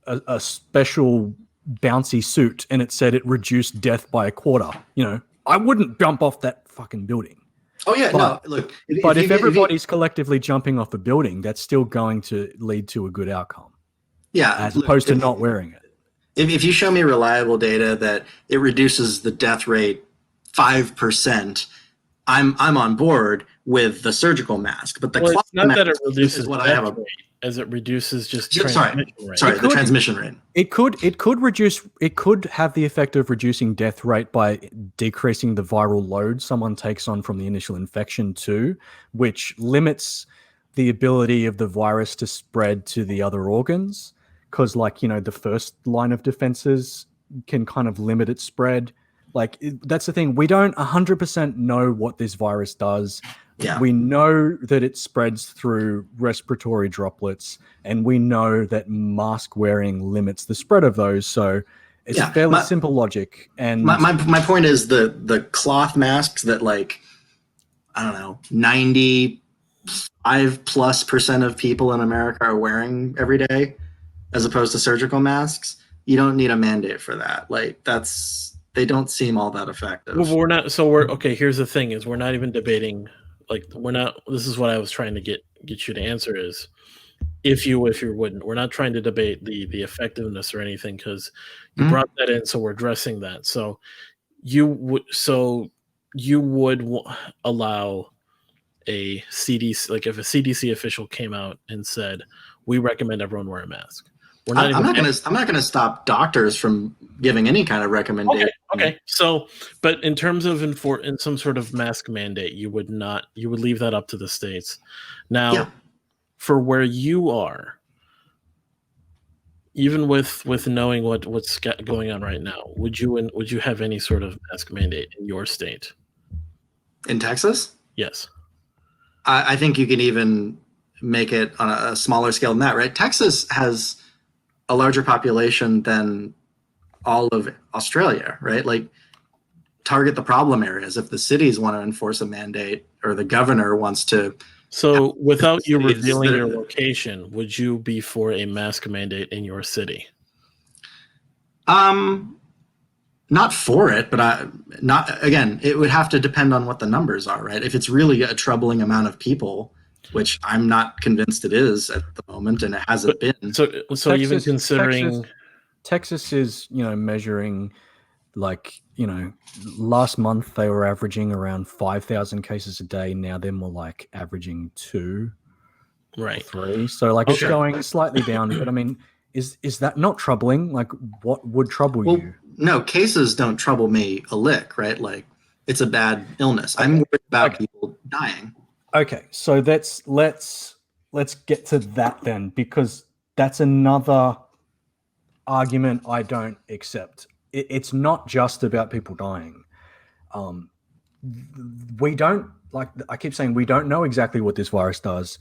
a special bouncy suit and it said it reduced death by a quarter, I wouldn't jump off that fucking building. Oh yeah, but, no. Look, if everybody's collectively jumping off a building, that's still going to lead to a good outcome. Yeah, as opposed to not wearing it. If you show me reliable data that it reduces the death rate 5%, I'm on board with the surgical mask. But it's not that it reduces what I have rate, as it reduces just transmission rate. Sorry, the transmission rate. It could reduce. It could have the effect of reducing death rate by decreasing the viral load someone takes on from the initial infection too, which limits the ability of the virus to spread to the other organs. Because, the first line of defenses can kind of limit its spread. That's the thing. We don't 100% know what this virus does. Yeah. We know that it spreads through respiratory droplets, and we know that mask wearing limits the spread of those. So it's fairly simple logic. And my point is the cloth masks that, 90 5+% of people in America are wearing every day, as opposed to surgical masks, you don't need a mandate for that. Like they don't seem all that effective. Well, we're not. So we're okay. Here's the thing: is we're not even debating. Like we're not. This is what I was trying to get you to answer is if you wouldn't. We're not trying to debate the effectiveness or anything because you brought that in. So we're addressing that. So you would allow a CDC, like if a CDC official came out and said, "We recommend everyone wear a mask." I'm not going to stop doctors from giving any kind of recommendation. Okay. So, but in terms of in some sort of mask mandate, you would leave that up to the states. Now, for where you are, even with knowing what's going on right now, would you have any sort of mask mandate in your state? In Texas? Yes. I think you can even make it on a smaller scale than that, right? Texas has a larger population than all of Australia, right? Like, target the problem areas. If the cities want to enforce a mandate or the governor wants to. So without you revealing your location, would you be for a mask mandate in your city? Not for it, but again, it would have to depend on what the numbers are, right? If it's really a troubling amount of people, which I'm not convinced it is at the moment, and it hasn't been. So Texas, even considering Texas is, measuring, like, last month they were averaging around 5,000 cases a day. Now they're more like averaging 2, right, 3. So like it's going slightly down. But I mean, is that not troubling? Like, what would trouble you? No, cases don't trouble me a lick, right? Like, it's a bad illness. I'm worried about people dying. Okay, so let's get to that then, because that's another argument I don't accept. It's not just about people dying. We don't, like I keep saying, we don't know exactly what this virus does,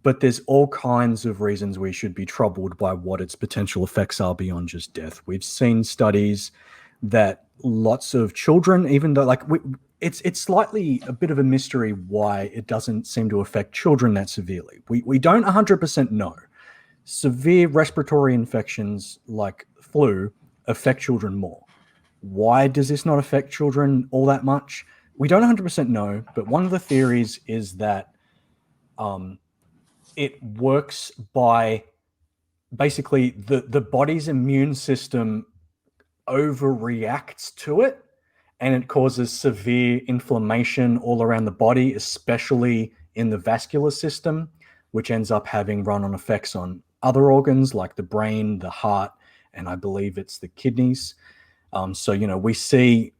but there's all kinds of reasons we should be troubled by what its potential effects are beyond just death. We've seen studies that lots of children, even though it's slightly a bit of a mystery why it doesn't seem to affect children that severely. We don't 100% know. Severe respiratory infections like flu affect children more. Why does this not affect children all that much? We don't 100% know, but one of the theories is that it works by basically the body's immune system overreacts to it, and it causes severe inflammation all around the body, especially in the vascular system, which ends up having run-on effects on other organs like the brain, the heart, and I believe it's the kidneys. So, we see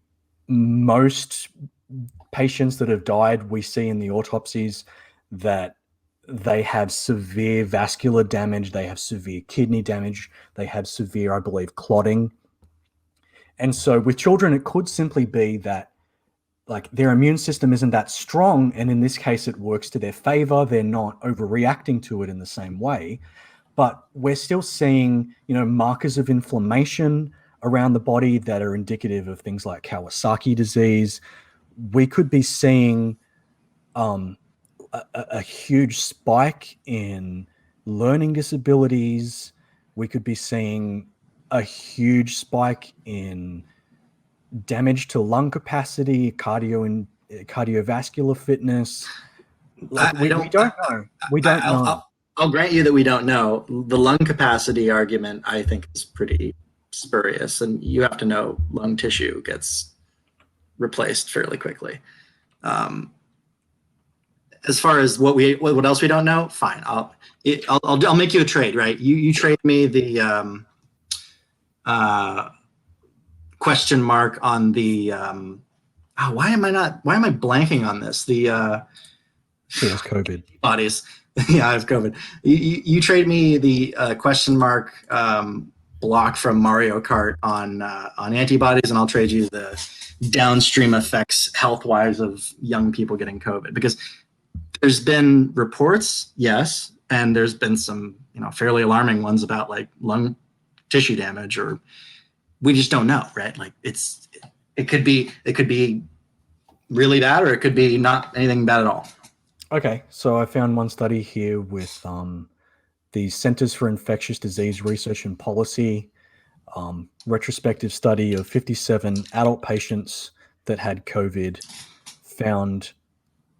most patients that have died, we see in the autopsies that they have severe vascular damage, they have severe kidney damage, they have severe, I believe, clotting. And so with children, it could simply be that like their immune system isn't that strong, and in this case, it works to their favor. They're not overreacting to it in the same way, but we're still seeing, markers of inflammation around the body that are indicative of things like Kawasaki disease. We could be seeing a huge spike in learning disabilities. We could be seeing a huge spike in damage to lung capacity, cardiovascular fitness. We don't know. We don't know. I'll grant you that we don't know. The lung capacity argument, I think, is pretty spurious, and you have to know lung tissue gets replaced fairly quickly. As far as what else we don't know, fine. I'll make you a trade, right? You trade me the question mark on the why am I blanking on this? The it's COVID bodies. Yeah, I have COVID. You trade me the question mark block from Mario Kart on antibodies, and I'll trade you the downstream effects health-wise of young people getting COVID, because there's been reports, yes, and there's been some fairly alarming ones about like lung tissue damage, or we just don't know, right? Like it could be really bad, or it could be not anything bad at all. Okay, so I found one study here with the Centers for Infectious Disease Research and Policy, retrospective study of 57 adult patients that had COVID, found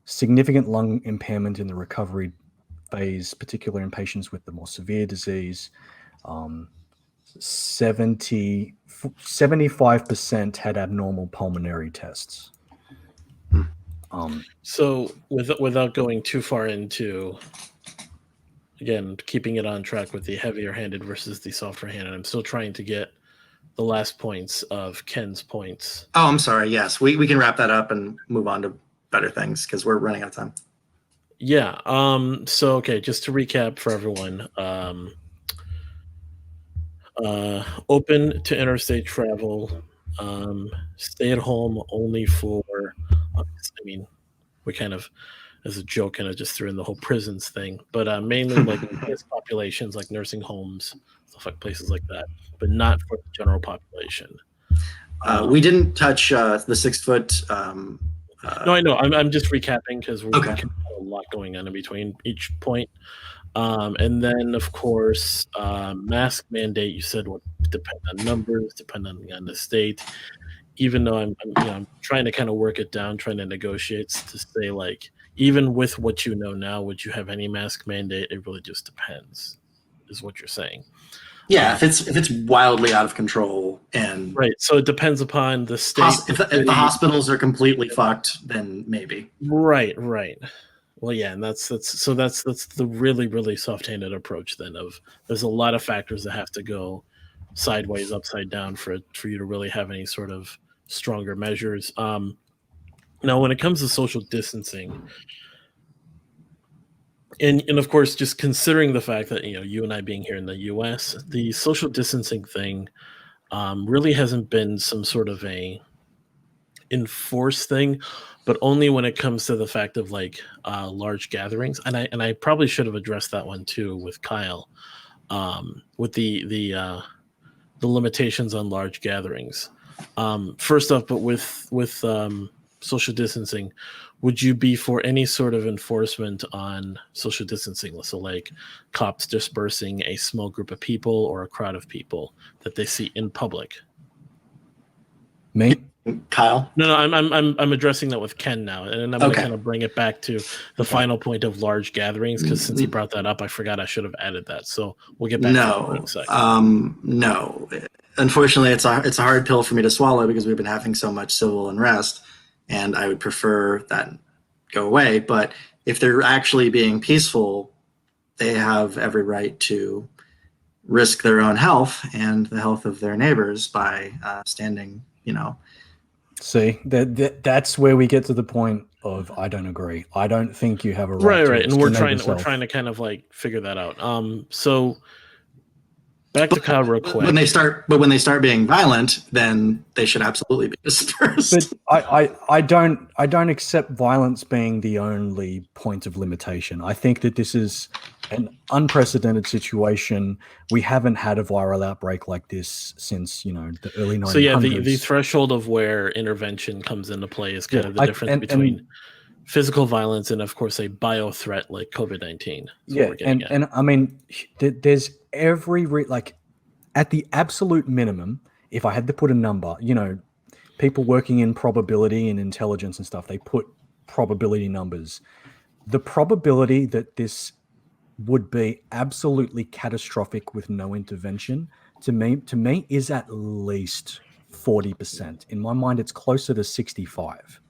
significant lung impairment in the recovery phase, particularly in patients with the more severe disease. 75% had abnormal pulmonary tests. So without going too far into, again, keeping it on track with the heavier handed versus the softer handed, I'm still trying to get the last points of Ken's points. Oh, I'm sorry. Yes, we can wrap that up and move on to better things because we're running out of time. Yeah. So okay, just to recap for everyone, open to interstate travel, stay at home only for. I mean, we kind of, as a joke, kind of just threw in the whole prisons thing, but mainly like populations like nursing homes, stuff like places like that, but not for the general population. We didn't touch the 6 foot. No, I know. I'm just recapping because we Okay. kind of have a lot going on in between each point. And then, of course, mask mandate. You said would depend on numbers, depending on the state. Even though I'm trying to kind of work it down, trying to negotiate to say like, even with what you know now, would you have any mask mandate? It really just depends, is what you're saying. Yeah, if it's wildly out of control and right, so it depends upon the state. If the hospitals are completely fucked, then maybe. Right. Well, yeah, and that's the really soft-handed approach. Then of there's a lot of factors that have to go sideways, upside down for you to really have any sort of stronger measures. Now, when it comes to social distancing, and of course, just considering the fact that you and I being here in the U.S., the social distancing thing really hasn't been some sort of a enforced thing, but only when it comes to the fact of like large gatherings. And I probably should have addressed that one too with Kyle, with the limitations on large gatherings. First off, but with social distancing, would you be for any sort of enforcement on social distancing? So like cops dispersing a small group of people or a crowd of people that they see in public? Me? Kyle? No, I'm addressing that with Ken now, and then I'm going to kind of bring it back to the final point of large gatherings, because since he brought that up, I forgot I should have added that. So we'll get back to that in a second. No. Unfortunately, it's a hard pill for me to swallow because we've been having so much civil unrest, and I would prefer that go away. But if they're actually being peaceful, they have every right to risk their own health and the health of their neighbors by standing, See, that's where we get to the point of I don't agree. I don't think you have a right. Right, and we're trying to kind of like figure that out. So back to Kyle real quick. When they start being violent, then they should absolutely be dispersed. But I don't accept violence being the only point of limitation. I think that this is an unprecedented situation. We haven't had a viral outbreak like this since the early 1900s. So yeah, the threshold of where intervention comes into play is kind of the difference between physical violence and, of course, a bio threat like COVID-19. Yeah, and I mean, there's every at the absolute minimum, if I had to put a number, people working in probability and intelligence and stuff, they put probability numbers. The probability that this would be absolutely catastrophic with no intervention, to me is at least 40%. In my mind, it's closer to 65,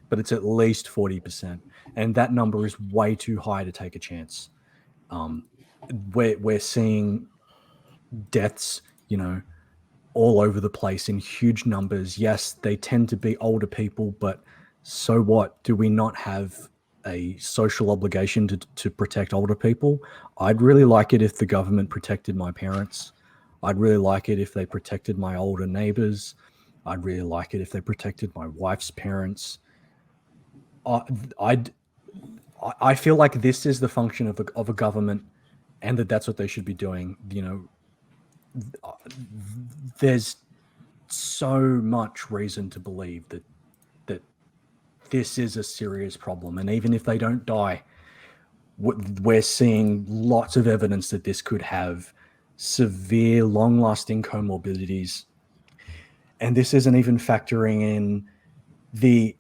but it's at least 40%. And that number is way too high to take a chance. We're seeing deaths, all over the place in huge numbers. Yes, they tend to be older people, but so what? Do we not have a social obligation to protect older people? I'd really like it if the government protected my parents. I'd really like it if they protected my older neighbors. I'd really like it if they protected my wife's parents. I feel like this is the function of a government, and that's what they should be doing. There's so much reason to believe that this is a serious problem. And even if they don't die, we're seeing lots of evidence that this could have severe, long-lasting comorbidities. And this isn't even factoring in the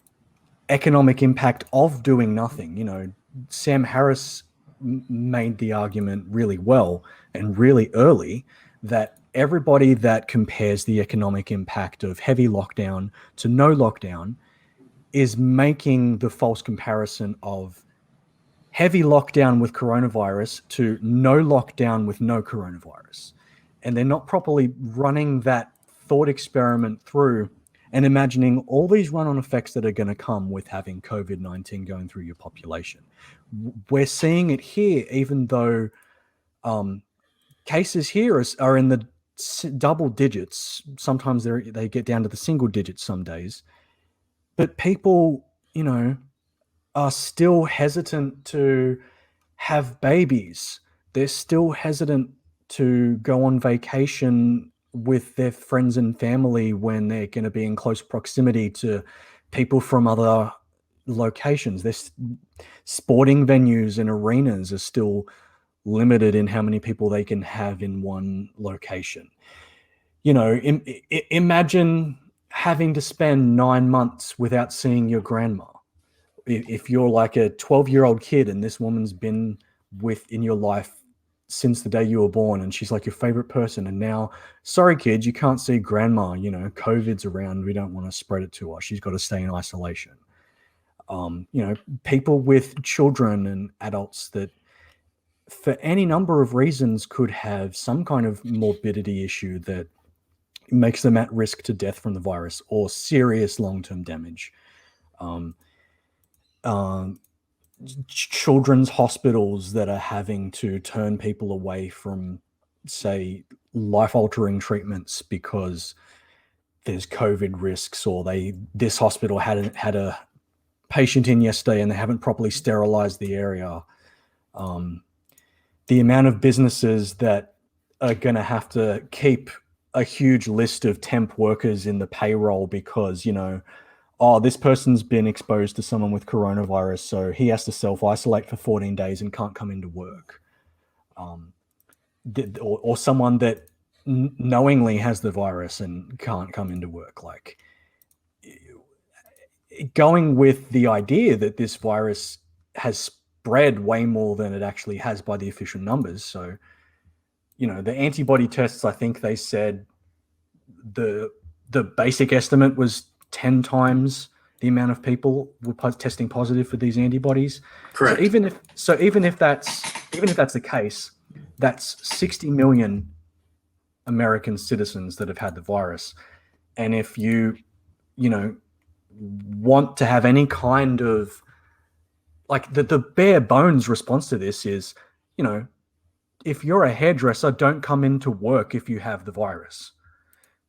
economic impact of doing nothing. You know, Sam Harris made the argument really well and really early that everybody that compares the economic impact of heavy lockdown to no lockdown is making the false comparison of heavy lockdown with coronavirus to no lockdown with no coronavirus. And they're not properly running that thought experiment through and imagining all these run-on effects that are going to come with having COVID-19 going through your population. We're seeing it here, even though cases here are in the double digits. Sometimes they get down to the single digits some days. But people, you know, are still hesitant to have babies. They're still hesitant to go on vacation with their friends and family when they're going to be in close proximity to people from other locations. There's sporting venues and arenas are still limited in how many people they can have in one location. You know, imagine having to spend 9 months without seeing your grandma. If you're like a 12-year-old kid and this woman's been in your life since the day you were born and she's like your favorite person, and now, sorry kid, you can't see grandma, you know, COVID's around, we don't want to spread it to her, she's got to stay in isolation. You know, people with children and adults that for any number of reasons could have some kind of morbidity issue that makes them at risk to death from the virus or serious long-term damage. Children's hospitals that are having to turn people away from, say, life-altering treatments because there's COVID risks, or this hospital had a patient in yesterday and they haven't properly sterilized the area. The amount of businesses that are going to have to keep a huge list of temp workers in the payroll because, you know, oh, this person's been exposed to someone with coronavirus, so he has to self-isolate for 14 days and can't come into work. Or someone that knowingly has the virus and can't come into work. Like, going with the idea that this virus has spread way more than it actually has by the official numbers. So, you know, the antibody tests, I think they said the basic estimate was 10 times the amount of people were testing positive for these antibodies. Correct. So even if that's the case, that's 60 million American citizens that have had the virus. And if you know, want to have any kind of, like, the bare bones response to this is, you know, if you're a hairdresser, don't come into work if you have the virus.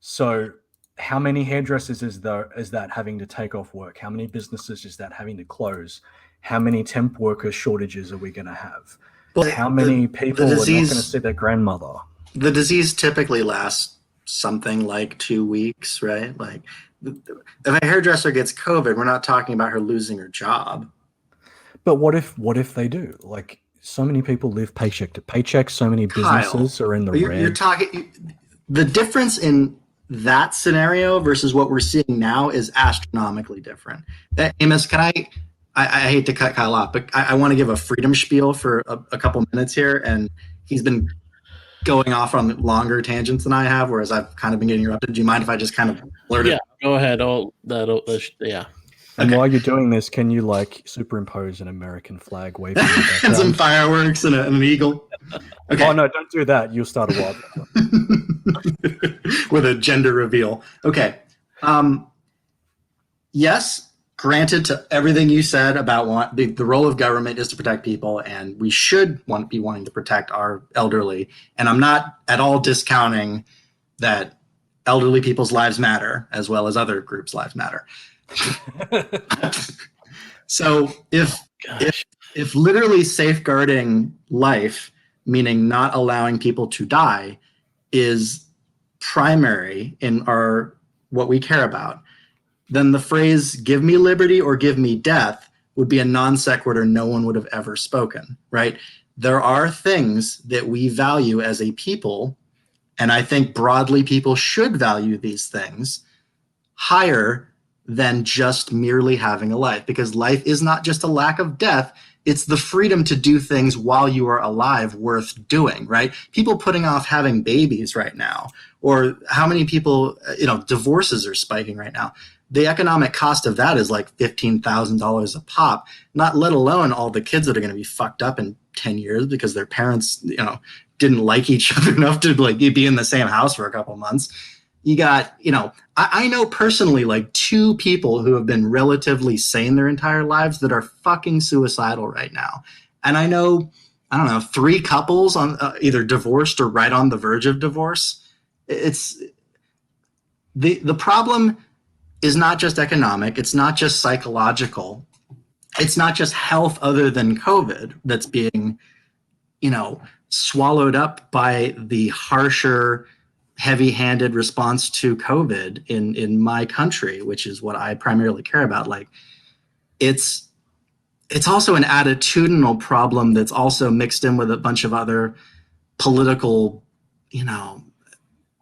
So how many hairdressers is that having to take off work? How many businesses is that having to close? How many temp worker shortages are we going to have? Well, how many people are not going to see their grandmother? The disease typically lasts something like 2 weeks, right? Like, if a hairdresser gets COVID, we're not talking about her losing her job. But what if they do? Like, so many people live paycheck to paycheck. So many businesses are in the red. You're talking, the difference in that scenario versus what we're seeing now is astronomically different. Amos, can I hate to cut Kyle off, but I want to give a freedom spiel for a couple minutes here. And he's been going off on longer tangents than I have, whereas I've kind of been getting interrupted. Do you mind if I just kind of blurt it? Yeah, go ahead. Yeah. And Okay. while you're doing this, can you like superimpose an American flag waving in the And background? some fireworks and an eagle. Okay. Oh no, don't do that. You'll start a wildfire. With a gender reveal. Okay. Yes, granted to everything you said about the role of government is to protect people, and we should be wanting to protect our elderly. And I'm not at all discounting that elderly people's lives matter as well as other groups' lives matter. So if literally safeguarding life, meaning not allowing people to die, is primary in what we care about, then the phrase "give me liberty or give me death" would be a non sequitur no one would have ever spoken, right? There are things that we value as a people, and I think broadly people should value these things higher than just merely having a life, because life is not just a lack of death. It's the freedom to do things while you are alive worth doing, right? People putting off having babies right now, or how many people, divorces are spiking right now. The economic cost of that is like $15,000 a pop, not let alone all the kids that are going to be fucked up in 10 years because their parents, didn't like each other enough to like be in the same house for a couple months. You got, I know personally like 2 people who have been relatively sane their entire lives that are fucking suicidal right now. And I know, 3 couples on either divorced or right on the verge of divorce. It's the problem is not just economic. It's not just psychological. It's not just health other than COVID that's being, swallowed up by the harsher, heavy-handed response to COVID in my country, which is what I primarily care about. Like, it's also an attitudinal problem that's also mixed in with a bunch of other political,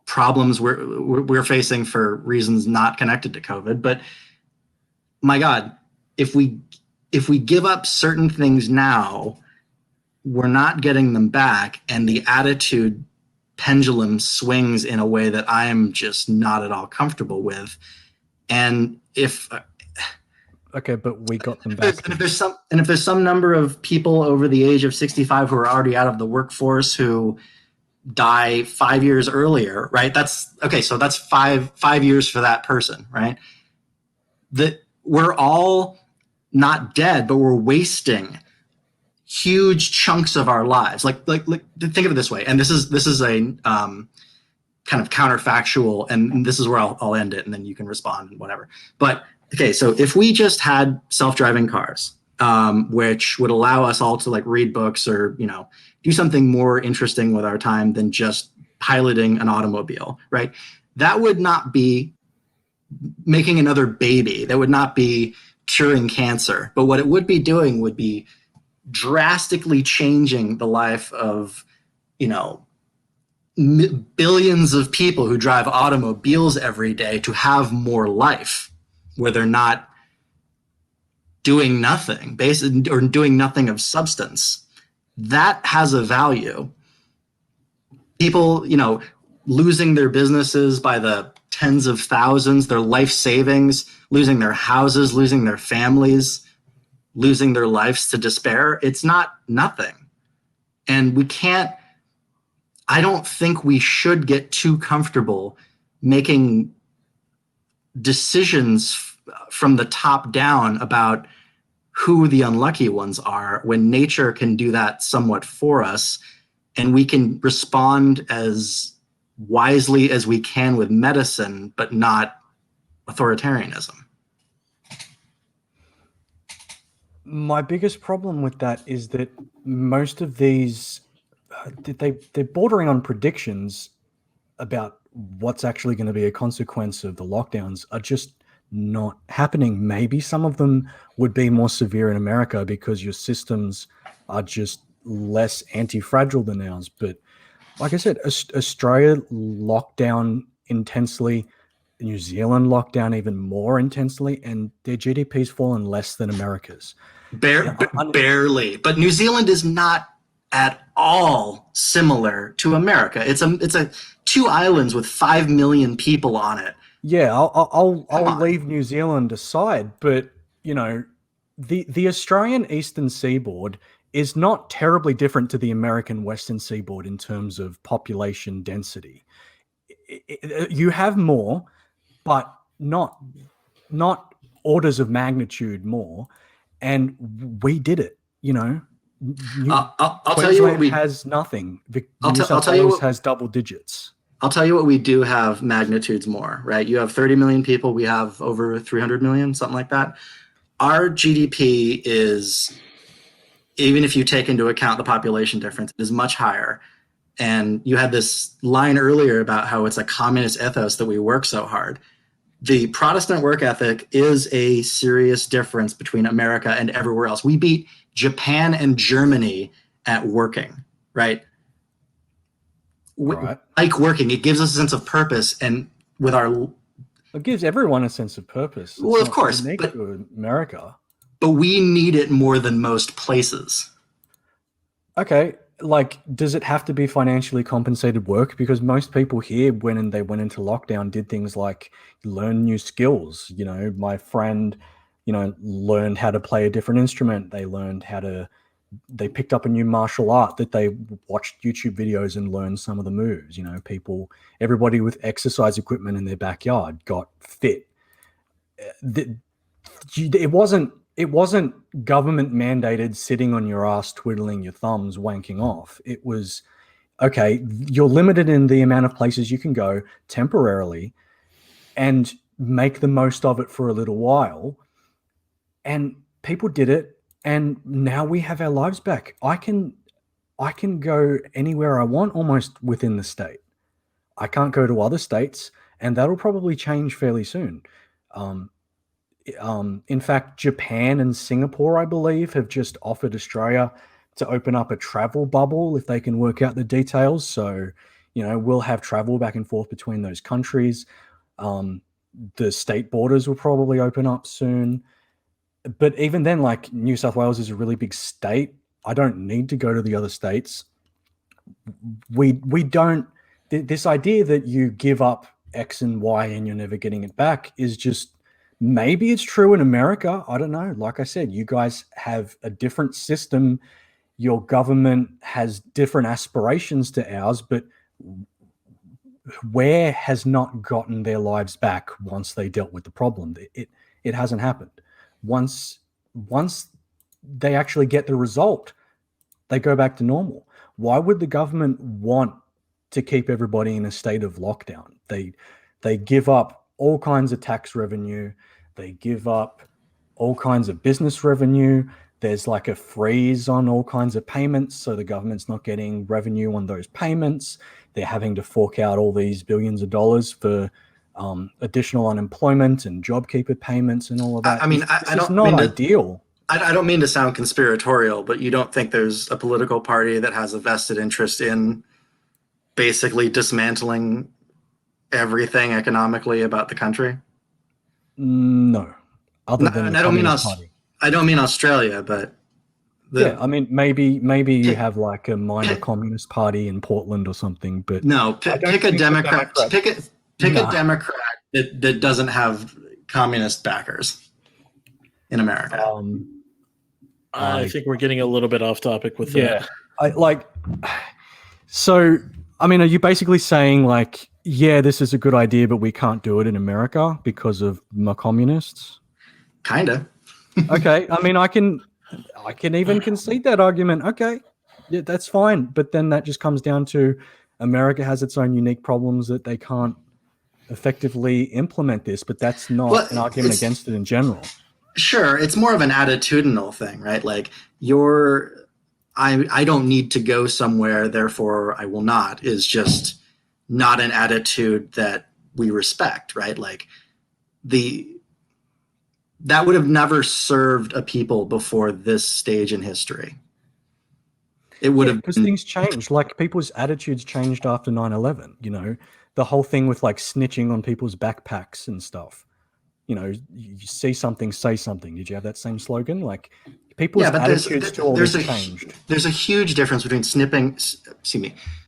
problems we're facing for reasons not connected to COVID. But my God, if we give up certain things now, we're not getting them back, and the attitude pendulum swings in a way that I am just not at all comfortable with. And if okay, but we got them back. And if there's some number of people over the age of 65 who are already out of the workforce who die 5 years earlier, right? That's okay. So that's five years for that person, right? That we're all not dead, but we're wasting huge chunks of our lives. Like think of it this way. And this is a kind of counterfactual, and this is where I'll end it, and then you can respond and whatever. But okay, so if we just had self-driving cars, which would allow us all to like read books or do something more interesting with our time than just piloting an automobile, right? That would not be making another baby. That would not be curing cancer. But what it would be doing would be drastically changing the life of, billions of people who drive automobiles every day to have more life, where they're not doing nothing, or doing nothing of substance. That has a value. People, losing their businesses by the tens of thousands, their life savings, losing their houses, losing their families, losing their lives to despair. It's not nothing. And I don't think we should get too comfortable making decisions from the top down about who the unlucky ones are, when nature can do that somewhat for us, and we can respond as wisely as we can with medicine, but not authoritarianism. My biggest problem with that is that most of these, they're bordering on predictions about what's actually going to be a consequence of the lockdowns are just not happening. Maybe some of them would be more severe in America because your systems are just less anti-fragile than ours. But like I said, Australia locked down intensely, New Zealand locked down even more intensely, and their GDP's fallen less than America's. Barely. But New Zealand is not at all similar to America. It's a 2 islands with 5 million people on it. Yeah, I'll leave New Zealand aside, but the Australian Eastern Seaboard is not terribly different to the American Western Seaboard in terms of population density. You have more, but not orders of magnitude more, and we did it. I'll tell you what we has nothing. I'll tell you what has double digits. I'll tell you what we do have magnitudes more, right? You have 30 million people. We have over 300 million, something like that. Our GDP is, even if you take into account the population difference, is much higher. And you had this line earlier about how it's a communist ethos that we work so hard. the Protestant work ethic is a serious difference between America and everywhere else. We beat Japan and Germany at working, right? We Right. like working. It gives us a sense of purpose, and with our It gives everyone a sense of purpose. It's well, of not course, unique to America. but we need it more than most places. Okay, like, does it have to be financially compensated work? Because most people here, when they went into lockdown, did things like learn new skills. You know, my friend, learned how to play a different instrument. They picked up a new martial art that they watched YouTube videos and learned some of the moves. Everybody with exercise equipment in their backyard got fit. It wasn't government mandated sitting on your ass twiddling your thumbs wanking off. It was, okay, you're limited in the amount of places you can go temporarily and make the most of it for a little while. And people did it, and now we have our lives back. I can go anywhere I want almost within the state. I can't go to other states, and that'll probably change fairly soon. In fact, Japan and Singapore, I believe, have just offered Australia to open up a travel bubble if they can work out the details. So, we'll have travel back and forth between those countries. The state borders will probably open up soon. But even then, like, New South Wales is a really big state. I don't need to go to the other states. We don't. This idea that you give up X and Y and you're never getting it back is just, maybe it's true in America. I don't know. Like I said, you guys have a different system. Your government has different aspirations to ours, but where has not gotten their lives back once they dealt with the problem? It hasn't happened. Once they actually get the result, they go back to normal. Why would the government want to keep everybody in a state of lockdown? They give up all kinds of tax revenue. They give up all kinds of business revenue. There's like a freeze on all kinds of payments, so the government's not getting revenue on those payments. They're having to fork out all these billions of dollars for additional unemployment and JobKeeper payments and all of that. I mean, this is not ideal. I don't mean to sound conspiratorial, but you don't think there's a political party that has a vested interest in basically dismantling everything economically about the country? No, other than the Communist Party. I don't mean Australia, but I mean, maybe you have like a minor Communist Party in Portland or something, but no, pick a Democrat. Pick a Democrat that doesn't have communist backers in America. I think we're getting a little bit off topic with that. So, I mean, are you basically saying like, yeah, this is a good idea, but we can't do it in America because of my communists? Kinda. Okay. I mean, I can even concede that argument. Okay. Yeah, that's fine. But then that just comes down to America has its own unique problems that they can't effectively implement this, but that's not an argument against it in general. Sure. It's more of an attitudinal thing, right? Like I don't need to go somewhere, therefore I will not, is just not an attitude that we respect, right? Like that would have never served a people before this stage in history. It would have, because things changed. Like, people's attitudes changed after 9/11. The whole thing with like snitching on people's backpacks and stuff. You see something, say something. Did you have that same slogan? Like, people's attitudes to all this changed. There's a huge difference between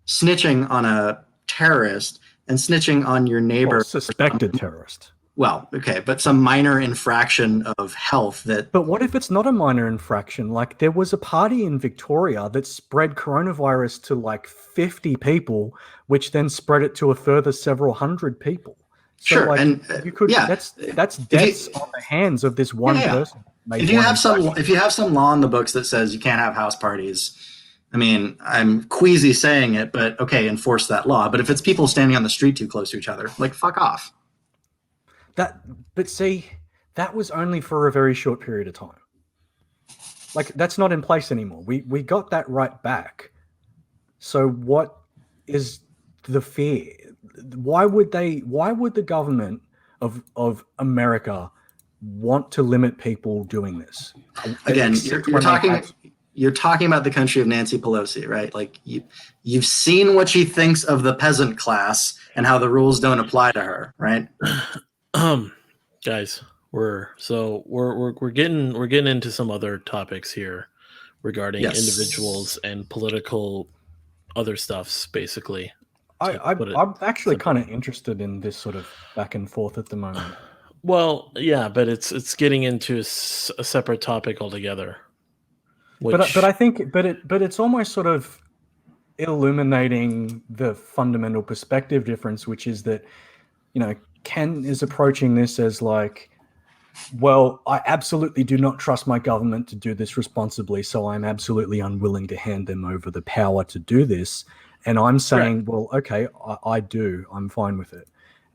snitching on a terrorist and snitching on your neighbor. Well, suspected terrorist. Well, okay, but some minor infraction of health that... But what if it's not a minor infraction? Like, there was a party in Victoria that spread coronavirus to like 50 people, which then spread it to a further several hundred people. So, sure, like, and you could. That's deaths on the hands of this one person. If you have some law in the books that says you can't have house parties, I mean, I'm queasy saying it, but okay, enforce that law. But if it's people standing on the street too close to each other, like, fuck off. But see, that was only for a very short period of time. Like, that's not in place anymore. We got that right back. So what is the fear? Why would the government of America want to limit people doing this. Again, Except you're when they talking have- you're talking about the country of Nancy Pelosi, right? Like you've seen what she thinks of the peasant class and how the rules don't apply to her, right? Guys, we're getting into some other topics here regarding Yes. individuals and political other stuffs, basically. I'm actually kind of interested in this sort of back and forth at the moment. Well, yeah, but it's getting into a separate topic altogether. Which, But I think it's almost sort of illuminating the fundamental perspective difference, which is that, you know, Ken is approaching this as like, well, I absolutely do not trust my government to do this responsibly, so I'm absolutely unwilling to hand them over the power to do this. And I'm saying, well, okay, I do. I'm fine with it.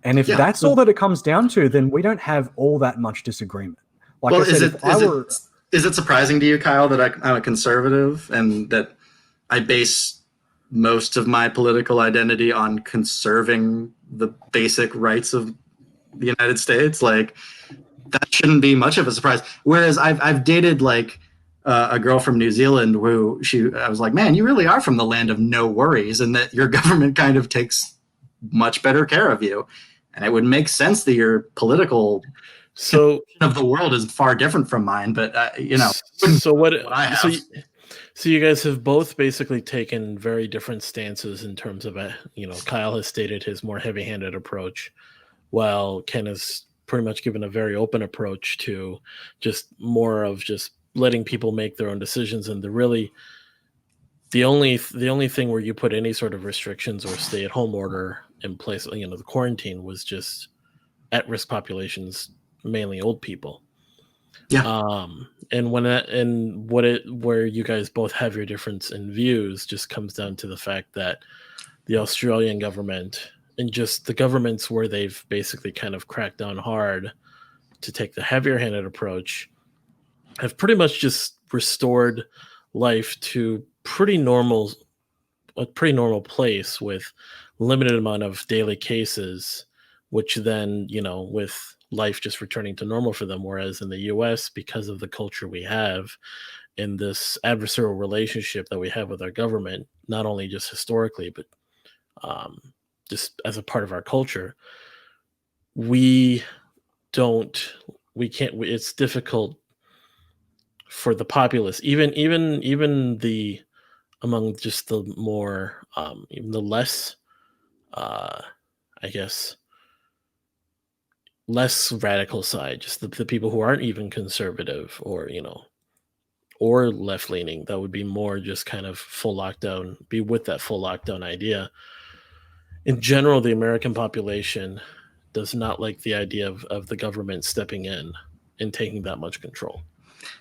And if that's all that it comes down to, then we don't have all that much disagreement. Like well, I said, is it surprising to you, Kyle, that I'm a conservative and that I base most of my political identity on conserving the basic rights of the United States? Like, that shouldn't be much of a surprise. Whereas I've dated like a girl from New Zealand who I was like, man, you really are from the land of no worries, and that your government kind of takes much better care of you. And it would make sense that your political of the world is far different from mine. But you know, so you guys have both basically taken very different stances in terms of Kyle has stated his more heavy-handed approach, while Ken has pretty much given a very open approach to just more of just letting people make their own decisions. And the only thing where you put any sort of restrictions or stay-at-home order in place, the quarantine, was just at-risk populations, mainly old people. Yeah. And where you guys both have your difference in views just comes down to the fact that the Australian government and just the governments where they've basically kind of cracked down hard to take the heavier-handed approach have pretty much just restored life to a pretty normal place with limited amount of daily cases, which then, with life just returning to normal for them. Whereas in the US, because of the culture we have in this adversarial relationship that we have with our government, not only just historically, but just as a part of our culture, it's difficult for the populace, even the among just the more even the less I guess less radical side, just the people who aren't even conservative or or left leaning, that would be more just kind of full lockdown, be with that full lockdown idea. In general, the American population does not like the idea of the government stepping in and taking that much control.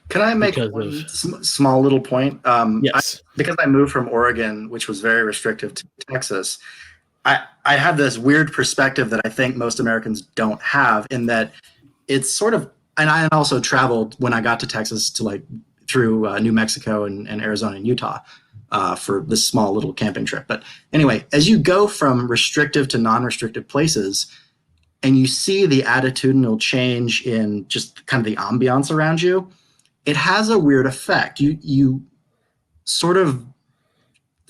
Can I make one small little point? Yes. Because I moved from Oregon, which was very restrictive, to Texas, I have this weird perspective that I think most Americans don't have, in that it's sort of, and I also traveled when I got to Texas to through New Mexico and Arizona and Utah for this small little camping trip. But anyway, as you go from restrictive to non-restrictive places, and you see the attitudinal change in just kind of the ambiance around you, it has a weird effect. You sort of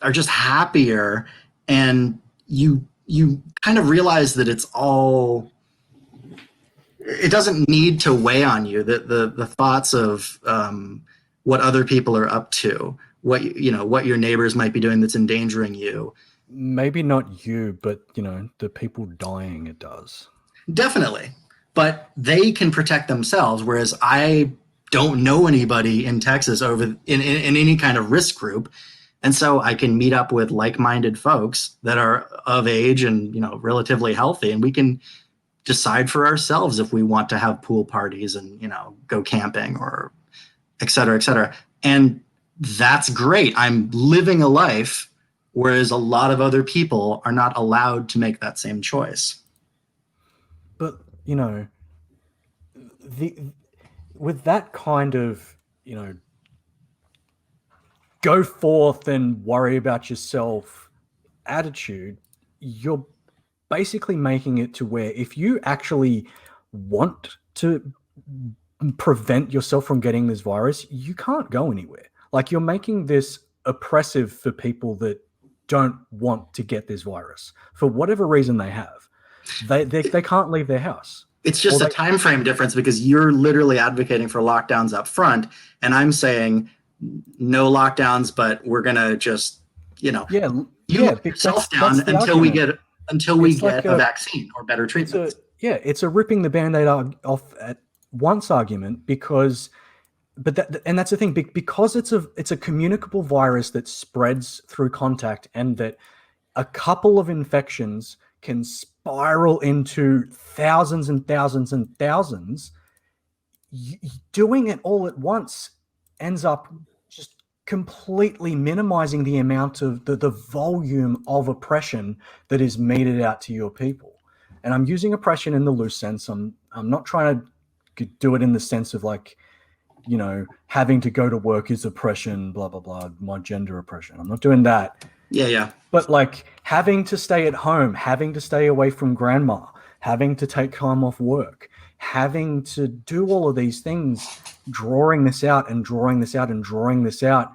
are just happier, and you kind of realize that it doesn't need to weigh on you, the thoughts of what other people are up to, what your neighbors might be doing that's endangering you. Maybe not you, but the people dying, it does. Definitely. But they can protect themselves, whereas I don't know anybody in Texas in any kind of risk group. And so I can meet up with like-minded folks that are of age and, relatively healthy, and we can decide for ourselves if we want to have pool parties and, go camping or et cetera, et cetera. And that's great. I'm living a life, whereas a lot of other people are not allowed to make that same choice. But, with that kind of, go forth and worry about yourself attitude, you're basically making it to where if you actually want to prevent yourself from getting this virus, you can't go anywhere. Like, you're making this oppressive for people that don't want to get this virus for whatever reason they have. They can't leave their house. It's just a time frame difference, because you're literally advocating for lockdowns up front, and I'm saying no lockdowns, but we're gonna just, lock yourself down until we get a vaccine or better treatment. It's a ripping the Band-Aid off at once argument, because that's the thing, because it's a communicable virus that spreads through contact, and that a couple of infections can spiral into thousands and thousands and thousands. Doing it all at once ends up just completely minimizing the amount of the volume of oppression that is meted out to your people. And I'm using oppression in the loose sense. I'm not trying to do it in the sense of like, having to go to work is oppression, blah, blah, blah, my gender oppression. I'm not doing that. Yeah. But like having to stay at home, having to stay away from grandma, having to take time off work, having to do all of these things, drawing this out and drawing this out and drawing this out.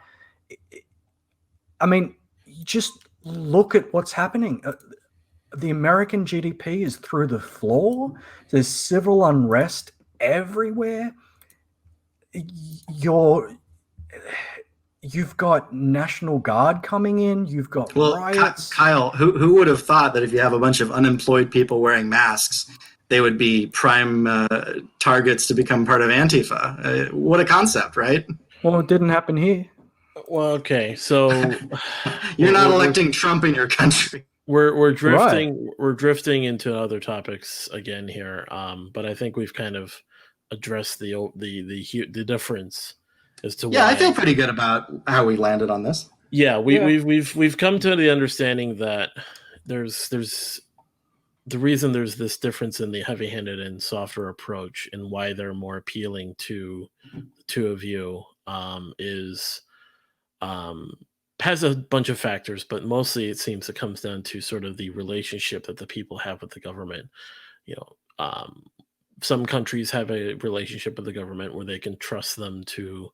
I mean, just look at what's happening. The American GDP is through the floor. There's civil unrest everywhere. You've got National Guard coming in. You've got riots. Kyle, who would have thought that if you have a bunch of unemployed people wearing masks, they would be prime targets to become part of Antifa? What a concept, right? Well, it didn't happen here. Well, okay, so you're not electing Trump in your country. We're drifting. Right. We're drifting into other topics again here, but I think we've kind of addressed the difference as to why. I feel pretty good about how we landed on this. Yeah, we've come to the understanding that there's the reason there's this difference in the heavy-handed and softer approach, and why they're more appealing to the two of you has a bunch of factors, but mostly it seems it comes down to sort of the relationship that the people have with the government. Some countries have a relationship with the government where they can trust them to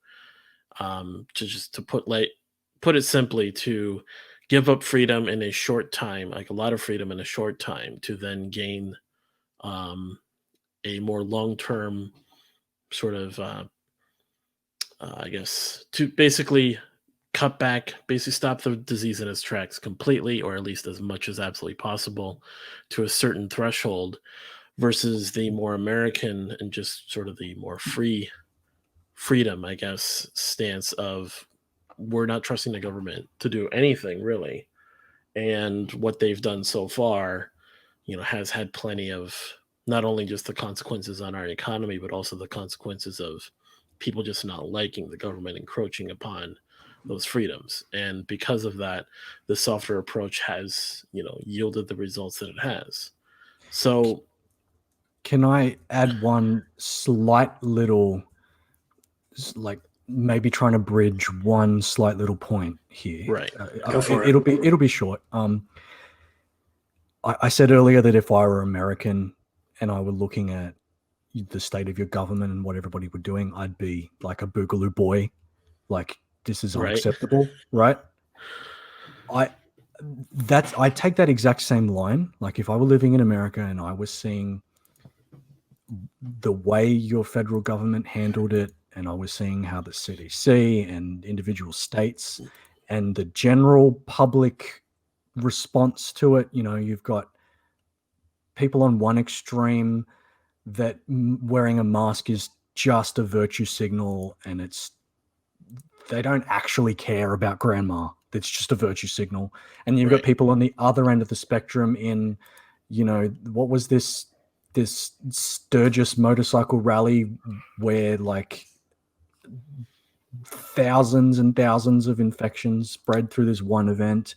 put it simply, to give up freedom in a short time, like a lot of freedom in a short time, to then gain a more long-term sort of, I guess, to basically cut back, basically stop the disease in its tracks completely, or at least as much as absolutely possible, to a certain threshold, versus the more American and just sort of the more freedom, I guess, stance of we're not trusting the government to do anything really. And what they've done so far, has had plenty of not only just the consequences on our economy, but also the consequences of people just not liking the government encroaching upon those freedoms. And because of that, the softer approach has, yielded the results that it has. So can I add one slight little, like maybe trying to bridge one slight little point here? Right. It'll be short. I said earlier that if I were American and I were looking at the state of your government and what everybody were doing, I'd be like a boogaloo boy. Like, this is unacceptable, right? I take that exact same line. Like, if I were living in America and I was seeing the way your federal government handled it, and I was seeing how the CDC and individual states and the general public response to it, you've got people on one extreme that wearing a mask is just a virtue signal, and they don't actually care about grandma. That's just a virtue signal. And you've got people on the other end of the spectrum in, what was this Sturgis motorcycle rally where like thousands and thousands of infections spread through this one event.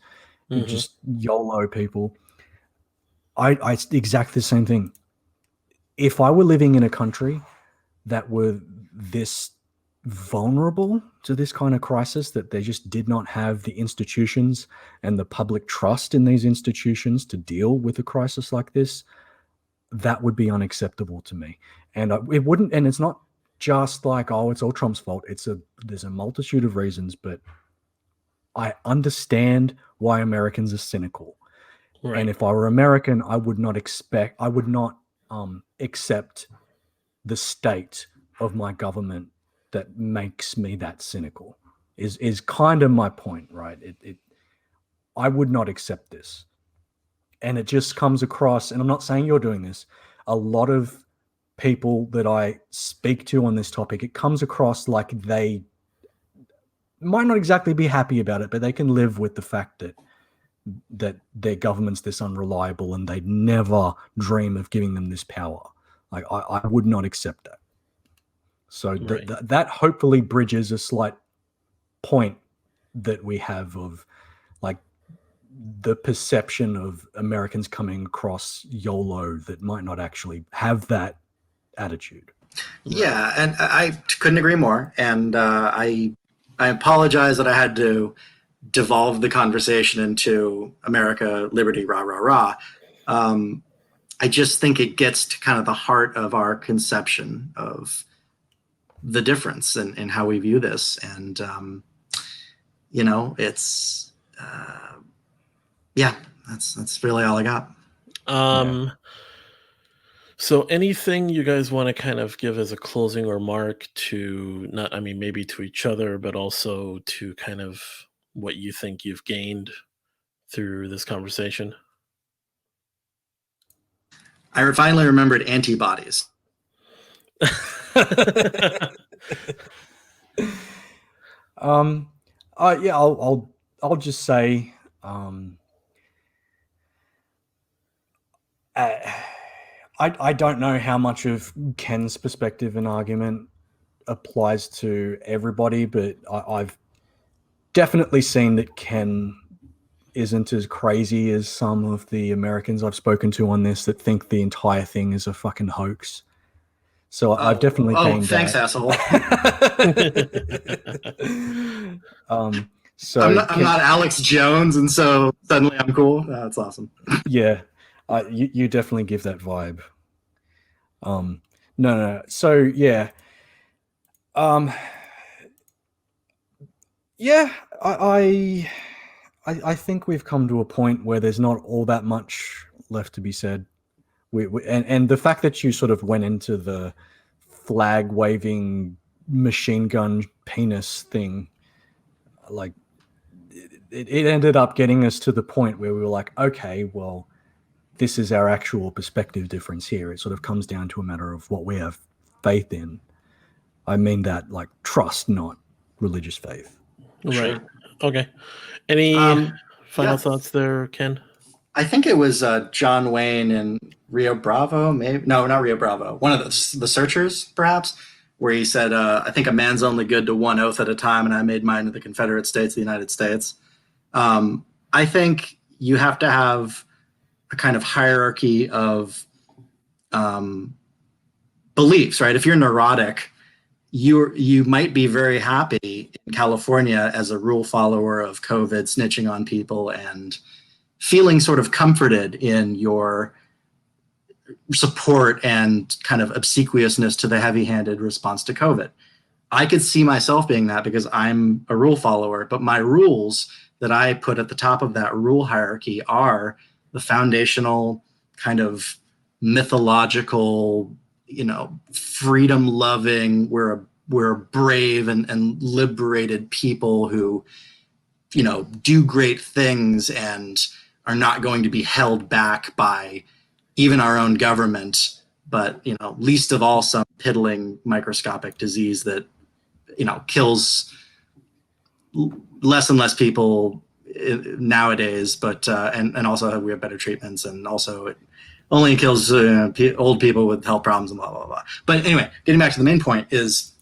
Mm-hmm. Just YOLO people. I exactly the same thing. If I were living in a country that were this vulnerable to this kind of crisis, that they just did not have the institutions and the public trust in these institutions to deal with a crisis like this, that would be unacceptable to me. And it wouldn't, and it's not just like, oh, it's all Trump's fault. There's a multitude of reasons, but I understand why Americans are cynical. Right. And if I were American, I would not accept the state of my government that makes me that cynical. Is kind of my point, right? I would not accept this. And it just comes across, and I'm not saying you're doing this, a lot of people that I speak to on this topic, it comes across like they might not exactly be happy about it, but they can live with the fact that their government's this unreliable and they'd never dream of giving them this power. Like, I would not accept that. So Right. that hopefully bridges a slight point that we have of like the perception of Americans coming across YOLO that might not actually have that attitude. Yeah, and I couldn't agree more. And I apologize that I had to devolve the conversation into America, liberty, rah, rah, rah. I just think it gets to kind of the heart of our conception of the difference in how we view this. And, it's, that's really all I got. So anything you guys want to kind of give as a closing remark to maybe to each other, but also to kind of what you think you've gained through this conversation? I finally remembered antibodies. I'll just say, I don't know how much of Ken's perspective and argument applies to everybody, but I've definitely seen that Ken isn't as crazy as some of the Americans I've spoken to on this that think the entire thing is a fucking hoax. So I've definitely gained thanks, that. asshole. So I'm not Alex Jones, and so suddenly I'm cool. That's awesome. Yeah, you definitely give that vibe. No. So yeah, I think we've come to a point where there's not all that much left to be said. And the fact that you sort of went into the flag waving machine gun penis thing, like it ended up getting us to the point where we were like, okay, well, this is our actual perspective difference here. It sort of comes down to a matter of what we have faith in. I mean that like trust, not religious faith. Right. Sure. Okay. Any final thoughts there, Ken? I think it was John Wayne in Rio Bravo, maybe. No, not Rio Bravo. One of the Searchers, perhaps, where he said, I think a man's only good to one oath at a time, and I made mine to the Confederate States, the United States. I think you have to have a kind of hierarchy of beliefs, right? If you're neurotic, you might be very happy in California as a rule follower of COVID, snitching on people and feeling sort of comforted in your support and kind of obsequiousness to the heavy-handed response to COVID. I could see myself being that because I'm a rule follower, but my rules that I put at the top of that rule hierarchy are the foundational kind of mythological, freedom-loving, we're brave and liberated people who, do great things and are not going to be held back by even our own government, but, least of all some piddling microscopic disease that, kills less and less people nowadays, but and also we have better treatments, and also it only kills old people with health problems and blah, blah, blah. But anyway, getting back to the main point is,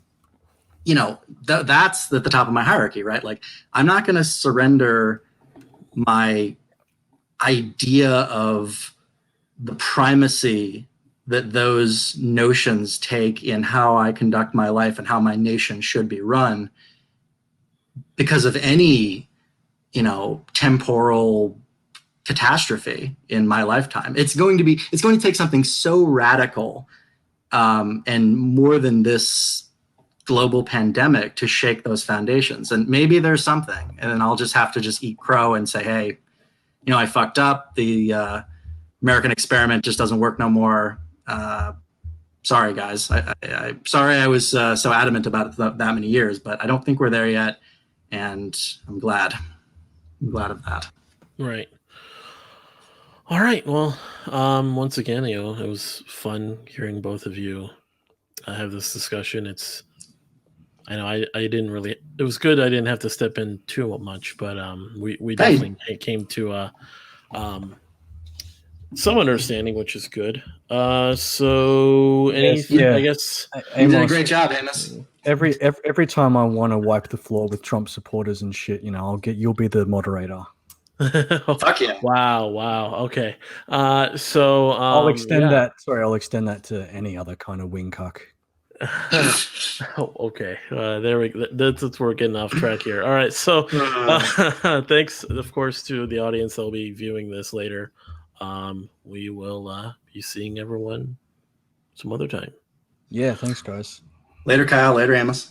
that's at the top of my hierarchy, right? Like, I'm not going to surrender my idea of the primacy that those notions take in how I conduct my life and how my nation should be run because of any, temporal catastrophe in my lifetime. It's going to take something so radical and more than this global pandemic to shake those foundations. And maybe there's something, and then I'll just have to eat crow and say, hey, I fucked up. The American experiment just doesn't work no more. Sorry, guys. I'm sorry I was so adamant about it that many years, but I don't think we're there yet, and I'm glad. I'm glad of that. Right. All right. Well, once again, it was fun hearing both of you have this discussion. I know I didn't really. It was good. I didn't have to step in too much, but we definitely came to some understanding, which is good. So anything, yeah. I guess. You did a great job, Amos. Every time I want to wipe the floor with Trump supporters and shit, you'll be the moderator. Fuck yeah! Wow. Okay. So I'll extend that. Sorry, I'll extend that to any other kind of wing cuck. Okay. There we go. That's we're getting off track here. All right. So thanks, of course, to the audience that'll be viewing this later. We will be seeing everyone some other time. Yeah. Thanks, guys. Later, Kyle. Later, Amos.